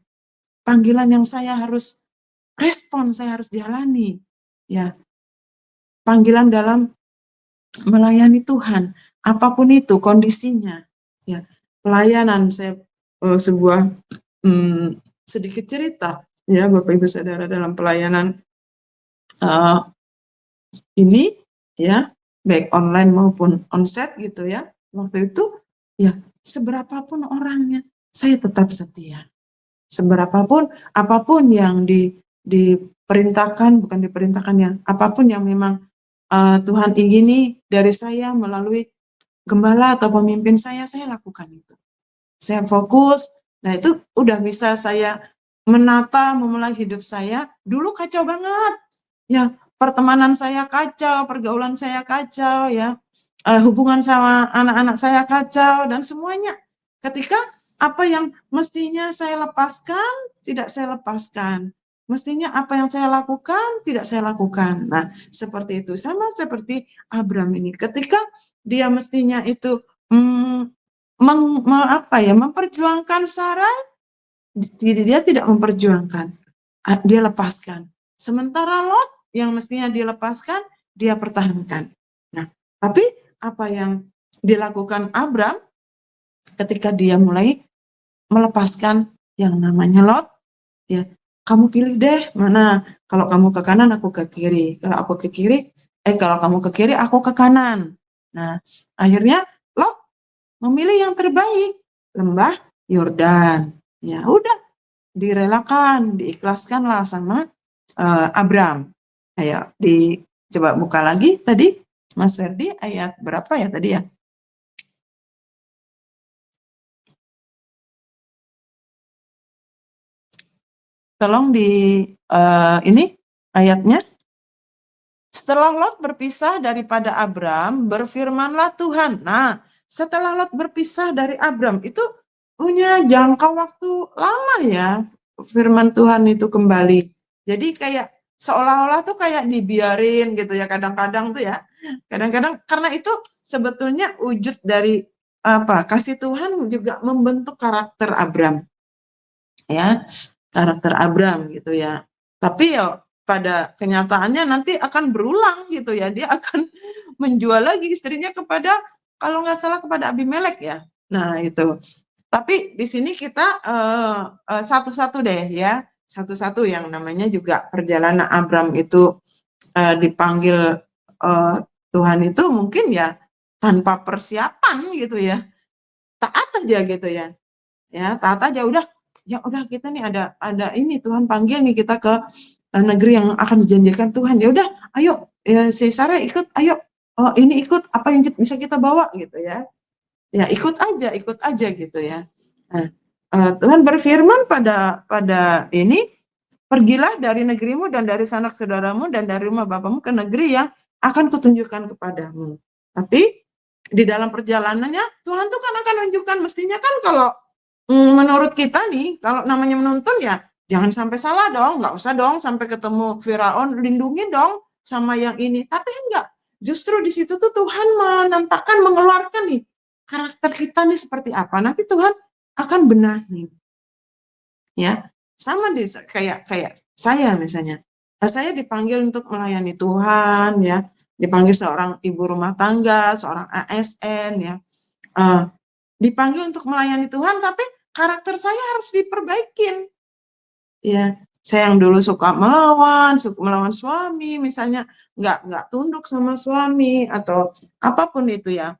Panggilan yang saya harus respon, saya harus jalani. Ya, panggilan dalam melayani Tuhan, apapun itu kondisinya. Ya, pelayanan saya sebuah sedikit cerita ya Bapak Ibu Saudara dalam pelayanan ini ya, baik online maupun onsite gitu ya. Waktu itu ya seberapapun orangnya, saya tetap setia. Seberapapun apapun yang diperintahkan bukan diperintahkan ya apapun yang memang Tuhan ingini dari saya melalui gembala atau pemimpin saya lakukan itu saya fokus nah itu udah bisa saya memulai hidup saya dulu kacau banget ya pertemanan saya kacau pergaulan saya kacau ya hubungan sama anak-anak saya kacau dan semuanya ketika apa yang mestinya saya lepaskan tidak saya lepaskan mestinya apa yang saya lakukan tidak saya lakukan nah seperti itu sama seperti Abram ini ketika dia mestinya itu memperjuangkan Sarai dia tidak memperjuangkan dia lepaskan sementara Lot yang mestinya dilepaskan dia pertahankan nah tapi apa yang dilakukan Abram ketika dia mulai melepaskan yang namanya Lot ya kamu pilih deh mana kalau kamu ke kanan aku ke kiri kalau kamu ke kiri aku ke kanan nah akhirnya Lot memilih yang terbaik lembah Yordan ya udah direlakan diikhlaskanlah sama Abram ayo coba buka lagi tadi Mas Ferdi ayat berapa ya tadi ya tolong ini ayatnya. Setelah Lot berpisah daripada Abram, berfirmanlah Tuhan. Nah, setelah Lot berpisah dari Abram, itu punya jangka waktu lama ya, firman Tuhan itu kembali. Jadi kayak seolah-olah tuh kayak dibiarin gitu ya, kadang-kadang tuh ya. Kadang-kadang karena itu sebetulnya wujud dari kasih Tuhan juga membentuk karakter Abram. Ya, karakter Abram gitu ya. Tapi ya pada kenyataannya nanti akan berulang gitu ya. Dia akan menjual lagi istrinya kepada kalau nggak salah kepada Abimelek ya. Nah, itu. Tapi di sini kita satu-satu deh ya. Satu-satu yang namanya juga perjalanan Abram itu dipanggil Tuhan itu mungkin ya tanpa persiapan gitu ya. Taat aja gitu ya. Ya, taat aja udah. Ya udah kita nih ada ini Tuhan panggil nih kita ke negeri yang akan dijanjikan Tuhan. Ya udah, ayo ya, si Sarah ikut, ayo. Oh, ini ikut apa yang bisa kita bawa gitu ya. Ya ikut aja gitu ya. Nah, Tuhan berfirman pada ini, pergilah dari negerimu dan dari sanak saudaramu dan dari rumah bapamu ke negeri yang akan kutunjukkan kepadamu. Tapi di dalam perjalanannya Tuhan tuh kan akan menunjukkan, mestinya kan kalau menurut kita nih, kalau namanya menuntun ya jangan sampai salah dong, nggak usah dong sampai ketemu Firaun, lindungi dong sama yang ini. Tapi enggak, justru di situ tuh Tuhan menampakkan, mengeluarkan nih karakter kita nih seperti apa. Nanti Tuhan akan benahi. Ya, sama di kayak saya misalnya. Saya dipanggil untuk melayani Tuhan ya, dipanggil seorang ibu rumah tangga, seorang ASN ya. Dipanggil untuk melayani Tuhan, tapi karakter saya harus diperbaikin. Ya, saya yang dulu suka melawan suami, misalnya nggak tunduk sama suami atau apapun itu ya,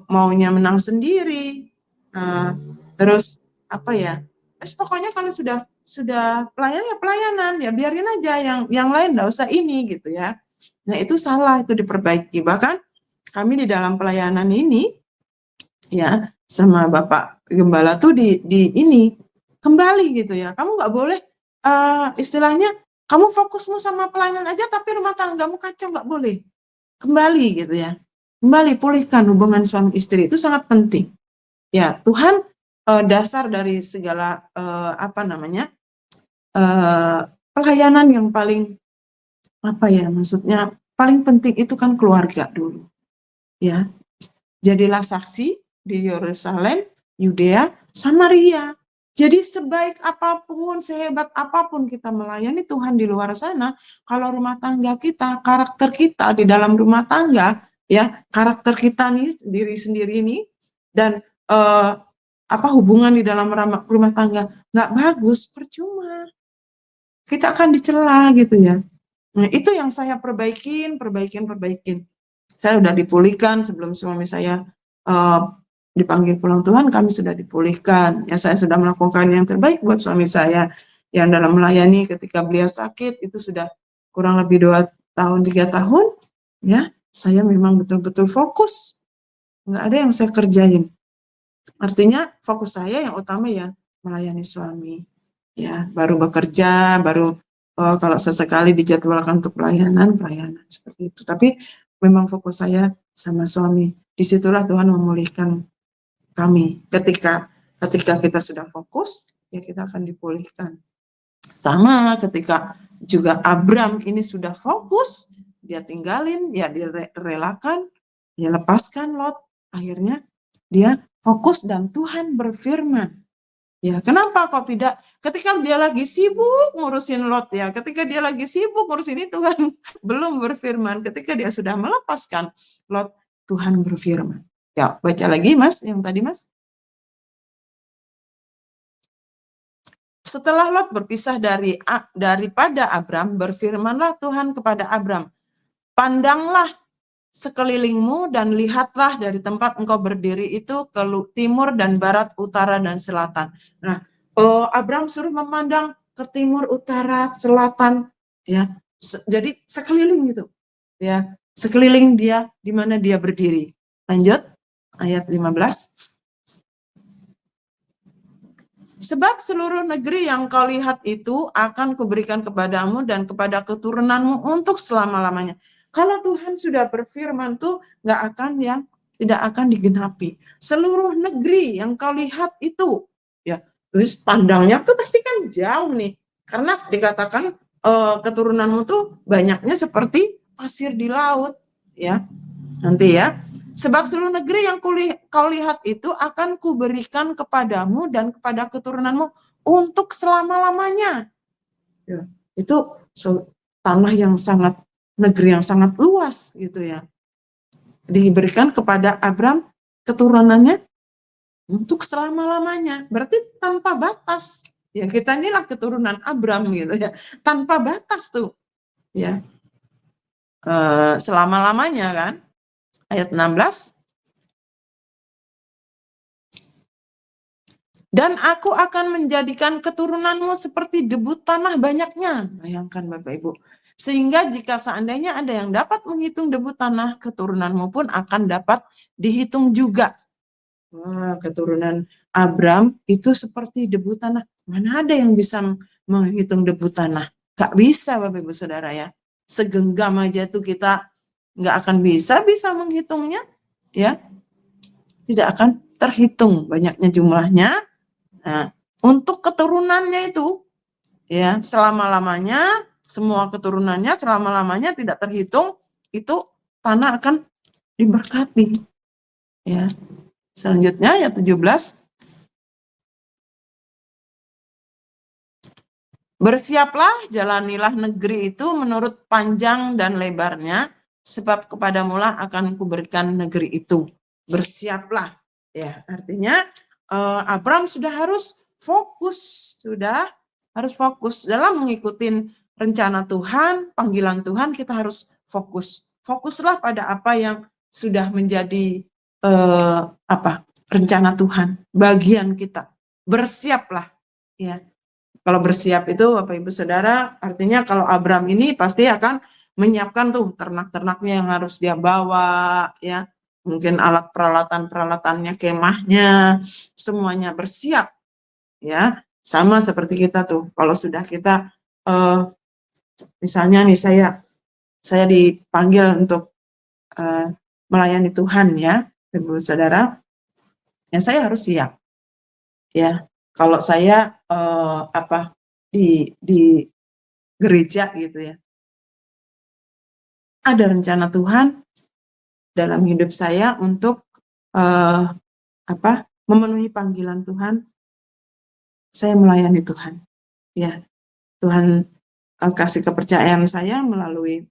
maunya menang sendiri. Terus apa ya? Pokoknya kalau sudah pelayanan ya pelayanan ya biarin aja yang lain nggak usah ini gitu ya. Nah itu salah, itu diperbaiki. Bahkan kami di dalam pelayanan ini ya sama Bapak Gembala tuh di ini kembali gitu ya. Kamu nggak boleh istilahnya kamu fokusmu sama pelayanan aja tapi rumah tanggamu kacau, nggak boleh. Kembali gitu ya. Kembali pulihkan hubungan suami istri, itu sangat penting. Ya, Tuhan dasar dari segala pelayanan yang paling maksudnya paling penting itu kan keluarga dulu. Ya. Jadilah saksi di Yerusalem, Yudea, Samaria. Jadi sebaik apapun, sehebat apapun kita melayani Tuhan di luar sana, kalau rumah tangga kita, karakter kita di dalam rumah tangga, ya karakter kita nih diri sendiri ini, dan hubungan di dalam rumah tangga nggak bagus, percuma. Kita akan dicela gitu ya. Nah, itu yang saya perbaikin. Saya sudah dipulihkan sebelum suami saya dipanggil pulang Tuhan, kami sudah dipulihkan. Ya, saya sudah melakukan yang terbaik buat suami saya yang dalam melayani ketika beliau sakit itu sudah kurang lebih 2 tahun 3 tahun. Ya, saya memang betul-betul fokus. Nggak ada yang saya kerjain. Artinya fokus saya yang utama ya melayani suami. Ya, baru bekerja, baru kalau sesekali dijadwalkan untuk pelayanan seperti itu. Tapi memang fokus saya sama suami. Disitulah Tuhan memulihkan kami. Ketika kita sudah fokus, ya kita akan dipulihkan. Sama ketika juga Abram ini sudah fokus, dia tinggalin, ya direlakan, dia lepaskan Lot. Akhirnya dia fokus dan Tuhan berfirman. Ya, kenapa kok tidak? Ketika dia lagi sibuk ngurusin Lot ya, ketika dia lagi sibuk ngurusin itu Tuhan belum berfirman. Ketika dia sudah melepaskan Lot, Tuhan berfirman. Ya, baca lagi Mas, yang tadi Mas. Setelah Lot berpisah daripada Abram, berfirmanlah Tuhan kepada Abram, pandanglah sekelilingmu dan lihatlah dari tempat engkau berdiri itu ke timur dan barat, utara dan selatan. Nah, Abram suruh memandang ke timur, utara, selatan, ya. Jadi sekeliling gitu, ya. Sekeliling dia di mana dia berdiri. Lanjut ayat 15. Sebab seluruh negeri yang kau lihat itu akan kuberikan kepadamu dan kepada keturunanmu untuk selama-lamanya. Kalau Tuhan sudah berfirman tuh tidak akan digenapi. Seluruh negeri yang kau lihat itu, ya, terus pandangnya tuh pasti kan jauh nih, karena dikatakan keturunanmu tuh banyaknya seperti pasir di laut, ya. Nanti ya. Sebab seluruh negeri yang kau lihat itu akan kuberikan kepadamu dan kepada keturunanmu untuk selama-lamanya. Ya, itu tanah yang sangat, negeri yang sangat luas gitu ya. Diberikan kepada Abram keturunannya untuk selama-lamanya. Berarti tanpa batas. Ya, kita inilah keturunan Abram gitu ya. Tanpa batas tuh. Ya. Selama-lamanya kan. Ayat 16. Dan aku akan menjadikan keturunanmu seperti debu tanah banyaknya. Bayangkan Bapak Ibu. Sehingga jika seandainya ada yang dapat menghitung debu tanah, keturunanmu pun akan dapat dihitung juga. Wah, keturunan Abram itu seperti debu tanah. Mana ada yang bisa menghitung debu tanah? Gak bisa Bapak Ibu Saudara ya. Segenggam aja tuh kita nggak akan bisa menghitungnya. Ya, tidak akan terhitung banyaknya jumlahnya. Nah, untuk keturunannya itu, ya selama-lamanya, semua keturunannya selama-lamanya tidak terhitung, itu tanah akan diberkati. Ya, selanjutnya ayat 17. Bersiaplah, jalanilah negeri itu menurut panjang dan lebarnya, sebab kepadamulah akan kuberikan negeri itu. Bersiaplah. Ya, artinya Abram sudah harus fokus dalam mengikuti rencana Tuhan, panggilan Tuhan. Kita harus fokuslah pada apa yang sudah menjadi rencana Tuhan, bagian kita. Bersiaplah, ya. Kalau bersiap itu Bapak Ibu Saudara, artinya kalau Abram ini pasti akan menyiapkan tuh ternak-ternaknya yang harus dia bawa, ya. Mungkin alat peralatan-peralatannya, kemahnya, semuanya bersiap, ya. Sama seperti kita tuh. Kalau sudah kita misalnya nih saya dipanggil untuk melayani Tuhan, ya, Ibu Saudara, ya saya harus siap. Ya, kalau saya di gereja gitu ya, ada rencana Tuhan dalam hidup saya untuk memenuhi panggilan Tuhan. Saya melayani Tuhan, ya. Tuhan kasih kepercayaan saya melalui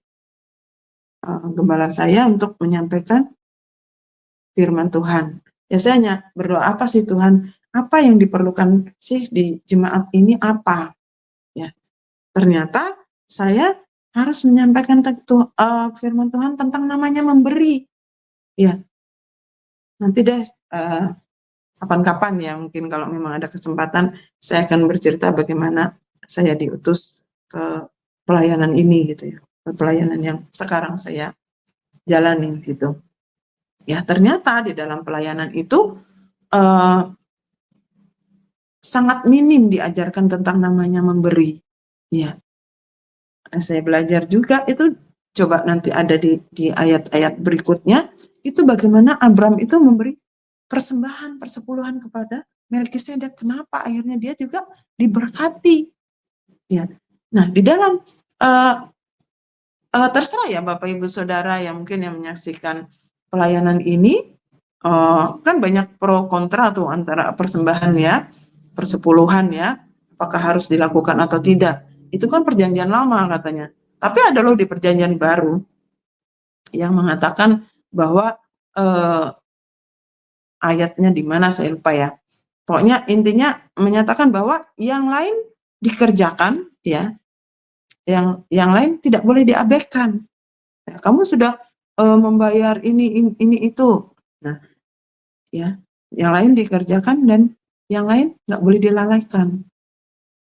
gembala saya untuk menyampaikan firman Tuhan. Ya saya hanya berdoa, apa sih Tuhan? Apa yang diperlukan sih di jemaat ini apa? Ya, ternyata saya harus menyampaikan firman Tuhan tentang namanya memberi. Ya, nanti deh kapan-kapan ya, mungkin kalau memang ada kesempatan, saya akan bercerita bagaimana saya diutus ke pelayanan ini gitu ya, ke pelayanan yang sekarang saya jalani gitu. Ya, ternyata di dalam pelayanan itu sangat minim diajarkan tentang namanya memberi. Ya, saya belajar juga itu, coba nanti ada di ayat-ayat berikutnya, itu bagaimana Abram itu memberi persembahan persepuluhan kepada Melkisedek. Kenapa akhirnya dia juga diberkati, ya. Nah, di dalam terserah ya Bapak Ibu Saudara yang mungkin yang menyaksikan pelayanan ini, kan banyak pro kontra tuh antara persembahan ya, persepuluhan ya, apakah harus dilakukan atau tidak. Itu kan perjanjian lama katanya. Tapi ada loh di perjanjian baru yang mengatakan bahwa ayatnya di mana saya lupa ya. Pokoknya intinya menyatakan bahwa yang lain dikerjakan ya, yang lain tidak boleh diabaikan. Ya, kamu sudah membayar ini itu. Nah, ya, yang lain dikerjakan dan yang lain nggak boleh dilalaikan.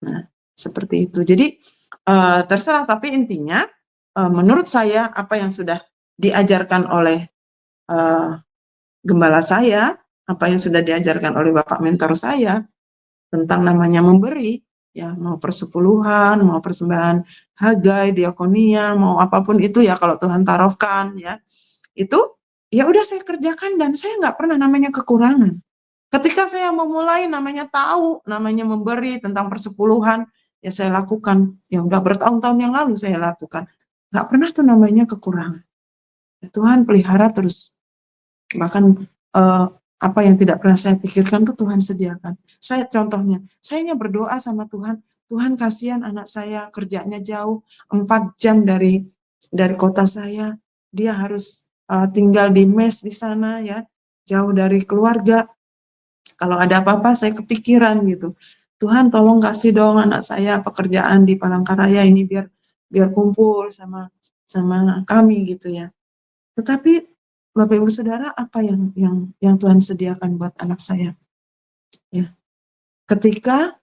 Nah, seperti itu. Jadi terserah, tapi intinya menurut saya apa yang sudah diajarkan oleh gembala saya, apa yang sudah diajarkan oleh Bapak mentor saya tentang namanya memberi, ya mau persepuluhan, mau persembahan Hagai, diakonia, mau apapun itu ya kalau Tuhan taruhkan ya, itu ya udah saya kerjakan dan saya nggak pernah namanya kekurangan. Ketika saya memulai namanya tahu, namanya memberi tentang persepuluhan, ya saya lakukan. Ya udah bertahun-tahun yang lalu saya lakukan. Nggak pernah tuh namanya kekurangan. Ya, Tuhan pelihara terus. Bahkan apa yang tidak pernah saya pikirkan tuh Tuhan sediakan. Saya contohnya, saya hanya berdoa sama Tuhan, Tuhan kasihan anak saya kerjanya jauh, 4 jam dari kota saya, dia harus tinggal di mes di sana ya, jauh dari keluarga. Kalau ada apa-apa saya kepikiran gitu. Tuhan tolong kasih dong anak saya pekerjaan di Palangkaraya ini biar kumpul sama kami gitu ya. Tetapi Bapak Ibu Saudara, apa yang Tuhan sediakan buat anak saya? Ya. ketika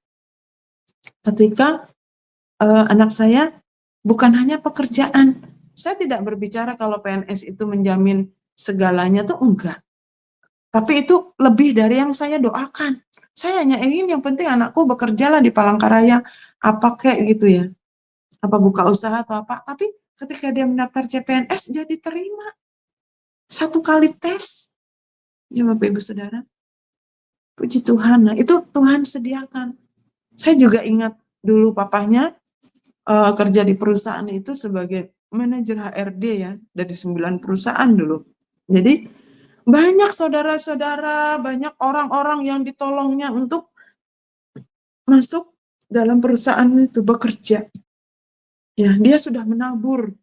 anak saya bukan hanya pekerjaan. Saya tidak berbicara kalau PNS itu menjamin segalanya, tuh enggak. Tapi itu lebih dari yang saya doakan. Saya hanya ingin yang penting anakku bekerjalah di Palangkaraya, apa kayak gitu ya. Apa buka usaha atau apa. Tapi ketika dia mendaftar CPNS, dia diterima. 1 kali tes. Ya Bapak Ibu Saudara. Puji Tuhan. Nah, itu Tuhan sediakan. Saya juga ingat dulu papahnya kerja di perusahaan itu sebagai manajer HRD ya, dari 9 perusahaan dulu. Jadi banyak saudara-saudara, banyak orang-orang yang ditolongnya untuk masuk dalam perusahaan itu bekerja. Ya, dia sudah menabur,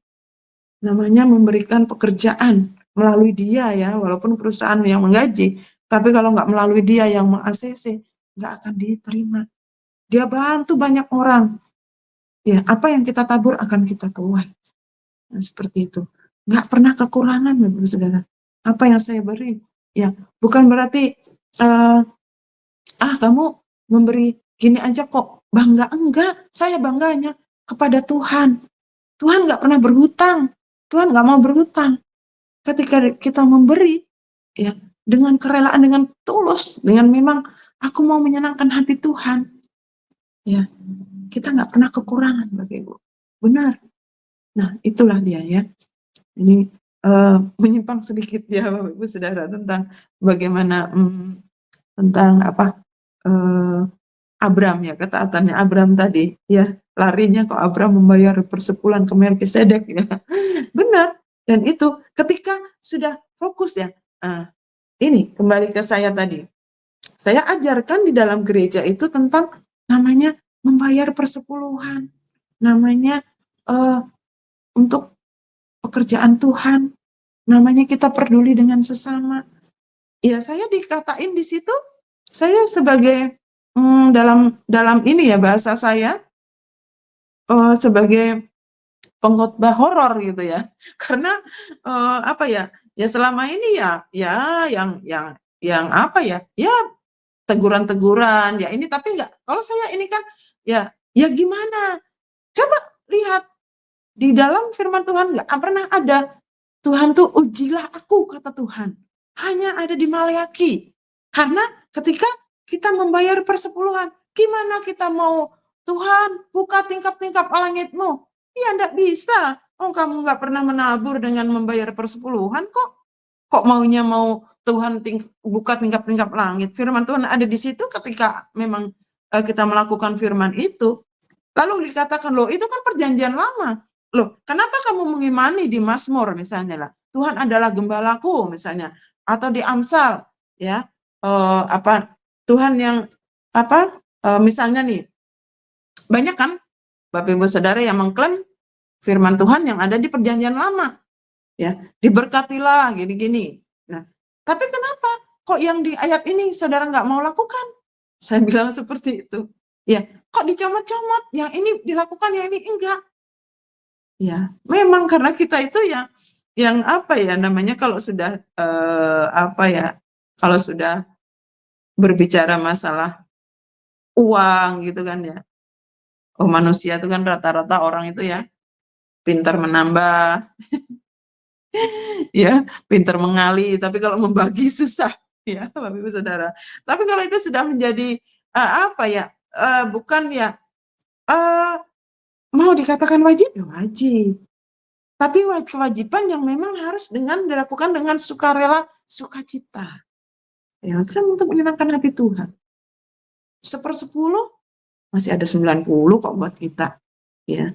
namanya memberikan pekerjaan melalui dia ya, walaupun perusahaan yang menggaji, tapi kalau nggak melalui dia yang meng-ACC, nggak akan diterima. Dia bantu banyak orang. Ya, apa yang kita tabur akan kita tuai. Nah, seperti itu. Nggak pernah kekurangan, Bapak Saudara. Apa yang saya beri, ya bukan berarti kamu memberi gini aja kok bangga. Enggak, saya bangganya kepada Tuhan. Tuhan nggak pernah berhutang. Tuhan nggak mau berhutang. Ketika kita memberi, ya dengan kerelaan, dengan tulus, dengan memang aku mau menyenangkan hati Tuhan, ya kita nggak pernah kekurangan, Bapak Ibu. Benar. Nah, itulah dia ya. Ini menyimpang sedikit ya Bapak Ibu Saudara tentang bagaimana tentang Abram ya, ketaatannya Abram tadi ya, larinya kok Abram membayar persepuluhan ke Melkisedek ya. Benar. Dan itu ketika sudah fokus ya. Ini kembali ke saya tadi. Saya ajarkan di dalam gereja itu tentang namanya membayar persepuluhan. Namanya untuk pekerjaan Tuhan. Namanya kita peduli dengan sesama. Ya saya dikatain di situ, saya sebagai dalam ini ya bahasa saya sebagai pengkhotbah horor gitu ya. Karena apa ya? Ya selama ini ya yang apa ya? Ya teguran-teguran ya ini, tapi enggak. Kalau saya ini kan ya gimana? Coba lihat di dalam firman Tuhan enggak pernah ada Tuhan tuh ujilah aku, kata Tuhan. Hanya ada di Maleaki. Karena ketika kita membayar persepuluhan, gimana kita mau Tuhan buka tingkap-tingkap langitmu? Ya enggak bisa. Oh, kamu enggak pernah menabur dengan membayar persepuluhan kok. Kok maunya mau Tuhan buka tingkap-tingkap langit? Firman Tuhan ada di situ ketika memang kita melakukan firman itu. Lalu dikatakan, loh itu kan perjanjian lama. Loh, kenapa kamu mengimani di Mazmur misalnya lah? Tuhan adalah gembalaku misalnya, atau di Amsal ya, Tuhan yang misalnya nih, banyak kan Bapak Ibu Saudara yang mengklaim firman Tuhan yang ada di perjanjian lama ya, diberkatilah gini-gini. Nah, tapi kenapa kok yang di ayat ini saudara nggak mau lakukan? Saya bilang seperti itu. Ya, kok dicomot-comot, yang ini dilakukan, yang ini enggak. Ya, memang karena kita itu yang apa ya namanya, kalau sudah kalau sudah berbicara masalah uang gitu kan ya. Oh, manusia itu kan rata-rata orang itu ya pintar menambah, ya, pintar mengali, tapi kalau membagi susah ya, Bapak Ibu Saudara. Tapi kalau itu sudah menjadi bukan ya mau dikatakan wajib ya wajib. Tapi kewajiban yang memang harus dilakukan dengan sukarela, sukacita. Ya, kan untuk menyenangkan hati Tuhan. 1/10 masih ada 90 kok buat kita. Ya.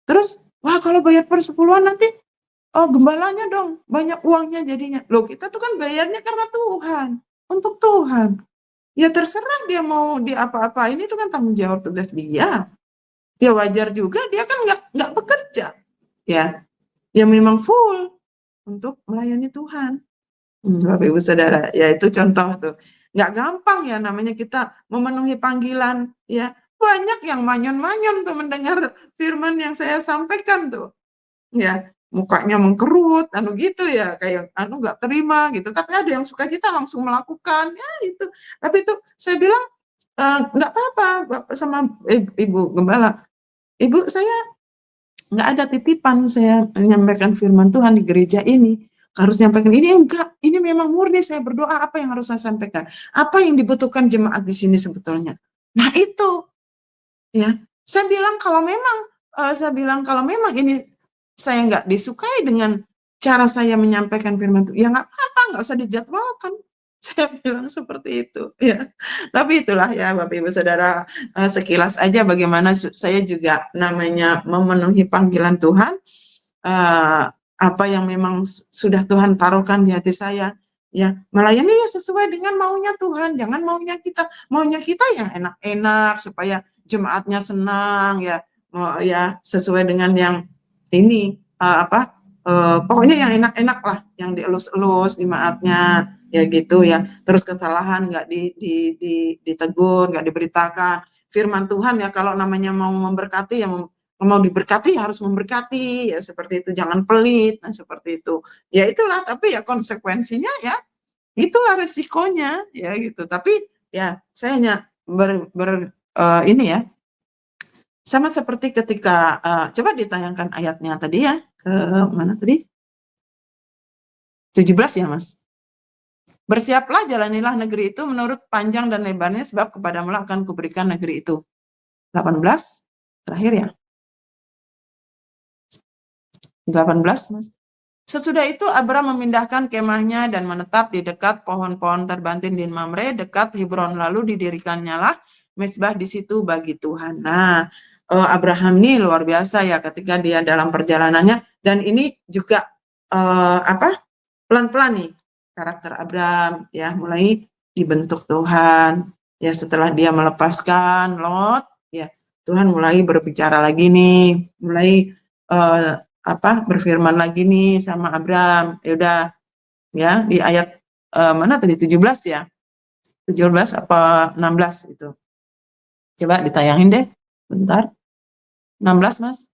Terus, wah kalau bayar persepuluhan nanti gembalanya dong banyak uangnya jadinya. Loh, kita tuh kan bayarnya karena Tuhan, untuk Tuhan. Ya terserah dia mau di apa-apain, itu kan tanggung jawab tugas dia. Ya wajar juga dia kan nggak bekerja. Ya, dia memang full untuk melayani Tuhan. Bapak Ibu Saudara, ya itu contoh tuh. Nggak gampang ya namanya kita memenuhi panggilan ya. Banyak yang manyon-manyon tuh mendengar firman yang saya sampaikan tuh. Ya, mukanya mengkerut, gitu ya, kayak nggak terima gitu. Tapi ada yang sukacita langsung melakukan, ya itu. Tapi itu saya bilang nggak apa-apa Bapak sama Ibu Gembala. Ibu, saya nggak ada titipan saya menyampaikan firman Tuhan di gereja ini. Harus nyampaikan ini, enggak. Ini memang murni saya berdoa, apa yang harus saya sampaikan? Apa yang dibutuhkan jemaat di sini sebetulnya? Nah itu, ya. Saya bilang kalau memang ini saya nggak disukai dengan cara saya menyampaikan firman Tuhan, ya nggak apa-apa, nggak usah dijadwalkan. Saya bilang seperti itu, ya. Tapi itulah ya Bapak Ibu Saudara, sekilas aja bagaimana saya juga namanya memenuhi panggilan Tuhan, apa yang memang sudah Tuhan taruhkan di hati saya, ya melayani ya sesuai dengan maunya Tuhan, jangan maunya kita. Maunya kita yang enak-enak supaya jemaatnya senang, ya, ya sesuai dengan yang ini pokoknya yang enak-enak lah, yang dielus-elus jemaatnya, ya gitu ya. Terus kesalahan nggak ditegur, nggak diberitakan. Firman Tuhan ya kalau namanya mau memberkati ya mau diberkati ya harus memberkati, ya seperti itu, jangan pelit, nah seperti itu. Ya itulah, tapi ya konsekuensinya ya itulah resikonya, ya gitu. Tapi ya saya hanya ini ya, sama seperti ketika coba ditayangkan ayatnya tadi ya, ke mana tadi? 17 ya Mas. Bersiaplah, jalanilah negeri itu menurut panjang dan lebarnya, sebab kepadamu akan kuberikan negeri itu. 18 terakhir ya. 18 Mas. Sesudah itu Abram memindahkan kemahnya dan menetap di dekat pohon-pohon terbantin di Mamre, dekat Hebron. Lalu didirikannya lah mezbah di situ bagi Tuhan. Nah, Abraham ini luar biasa ya ketika dia dalam perjalanannya, dan ini juga pelan-pelan nih karakter Abram ya, mulai dibentuk Tuhan ya. Setelah dia melepaskan Lot ya, Tuhan mulai berbicara lagi nih, mulai berfirman lagi nih sama Abram. Ya udah ya, di ayat mana tadi, 17 ya, 17 apa 16 itu, coba ditayangin deh bentar. 16 Mas.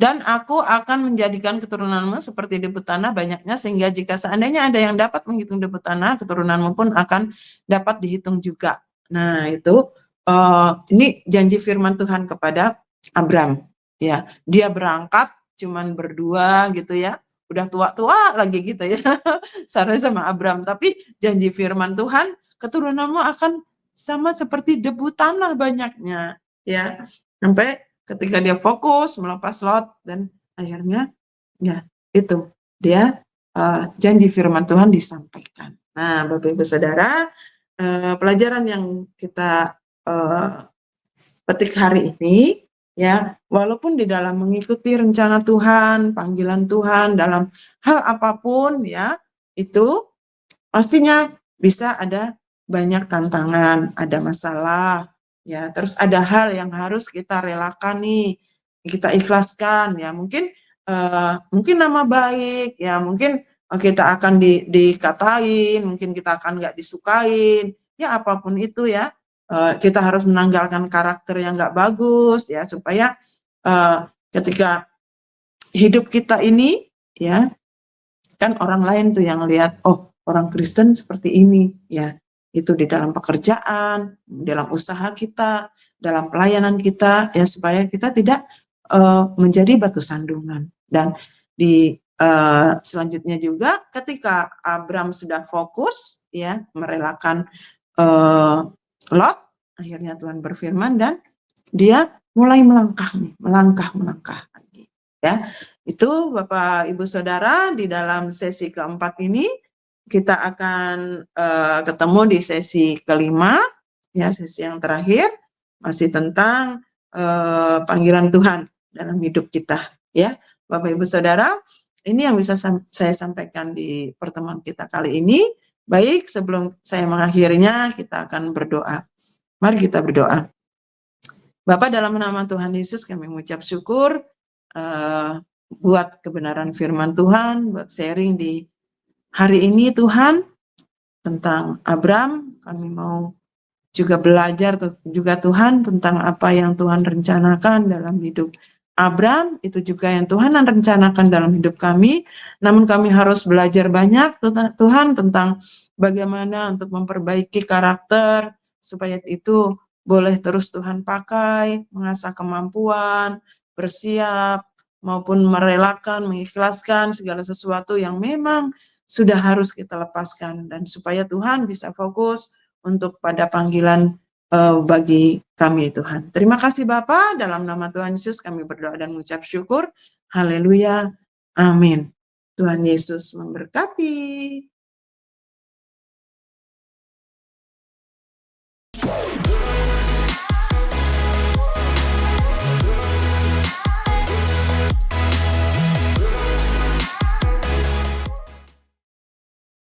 Dan aku akan menjadikan keturunanmu seperti debu tanah banyaknya, sehingga jika seandainya ada yang dapat menghitung debu tanah, keturunanmu pun akan dapat dihitung juga. Nah itu ini janji firman Tuhan kepada Abram ya. Dia berangkat cuman berdua gitu ya, udah tua-tua lagi gitu ya Sarai sama Abram, tapi janji firman Tuhan, keturunanmu akan sama seperti debu tanah banyaknya ya. Sampai ketika dia fokus melepas Lot, dan akhirnya ya itu dia janji firman Tuhan disampaikan. Nah Bapak Ibu Saudara, pelajaran yang kita petik hari ini ya, walaupun di dalam mengikuti rencana Tuhan, panggilan Tuhan dalam hal apapun ya, itu pastinya bisa ada banyak tantangan, ada masalah ya, terus ada hal yang harus kita relakan nih, kita ikhlaskan ya. Mungkin nama baik ya, mungkin kita akan dikatain, mungkin kita akan nggak disukain ya, apapun itu ya. Kita harus menanggalkan karakter yang nggak bagus ya, supaya ketika hidup kita ini ya, kan orang lain tuh yang lihat, oh orang Kristen seperti ini ya, itu di dalam pekerjaan, dalam usaha kita, dalam pelayanan kita ya, supaya kita tidak menjadi batu sandungan. Dan di selanjutnya juga ketika Abram sudah fokus ya merelakan Lot, akhirnya Tuhan berfirman dan dia mulai melangkah lagi ya. Itu Bapak Ibu Saudara, di dalam sesi keempat ini kita akan ketemu di sesi kelima ya, sesi yang terakhir masih tentang panggilan Tuhan dalam hidup kita ya. Bapak Ibu Saudara, ini yang bisa saya sampaikan di pertemuan kita kali ini. Baik, sebelum saya mengakhirinya kita akan berdoa. Mari kita berdoa. Bapak, dalam nama Tuhan Yesus kami mengucap syukur buat kebenaran firman Tuhan, buat sharing di hari ini Tuhan tentang Abram. Kami mau juga belajar juga Tuhan tentang apa yang Tuhan rencanakan dalam hidup Abram, itu juga yang Tuhan rencanakan dalam hidup kami. Namun kami harus belajar banyak Tuhan tentang bagaimana untuk memperbaiki karakter, supaya itu boleh terus Tuhan pakai, mengasah kemampuan, bersiap, maupun merelakan, mengikhlaskan segala sesuatu yang memang sudah harus kita lepaskan, dan supaya Tuhan bisa fokus untuk pada panggilan bagi kami Tuhan. Terima kasih Bapa, dalam nama Tuhan Yesus kami berdoa dan mengucap syukur. Haleluya. Amin. Tuhan Yesus memberkati.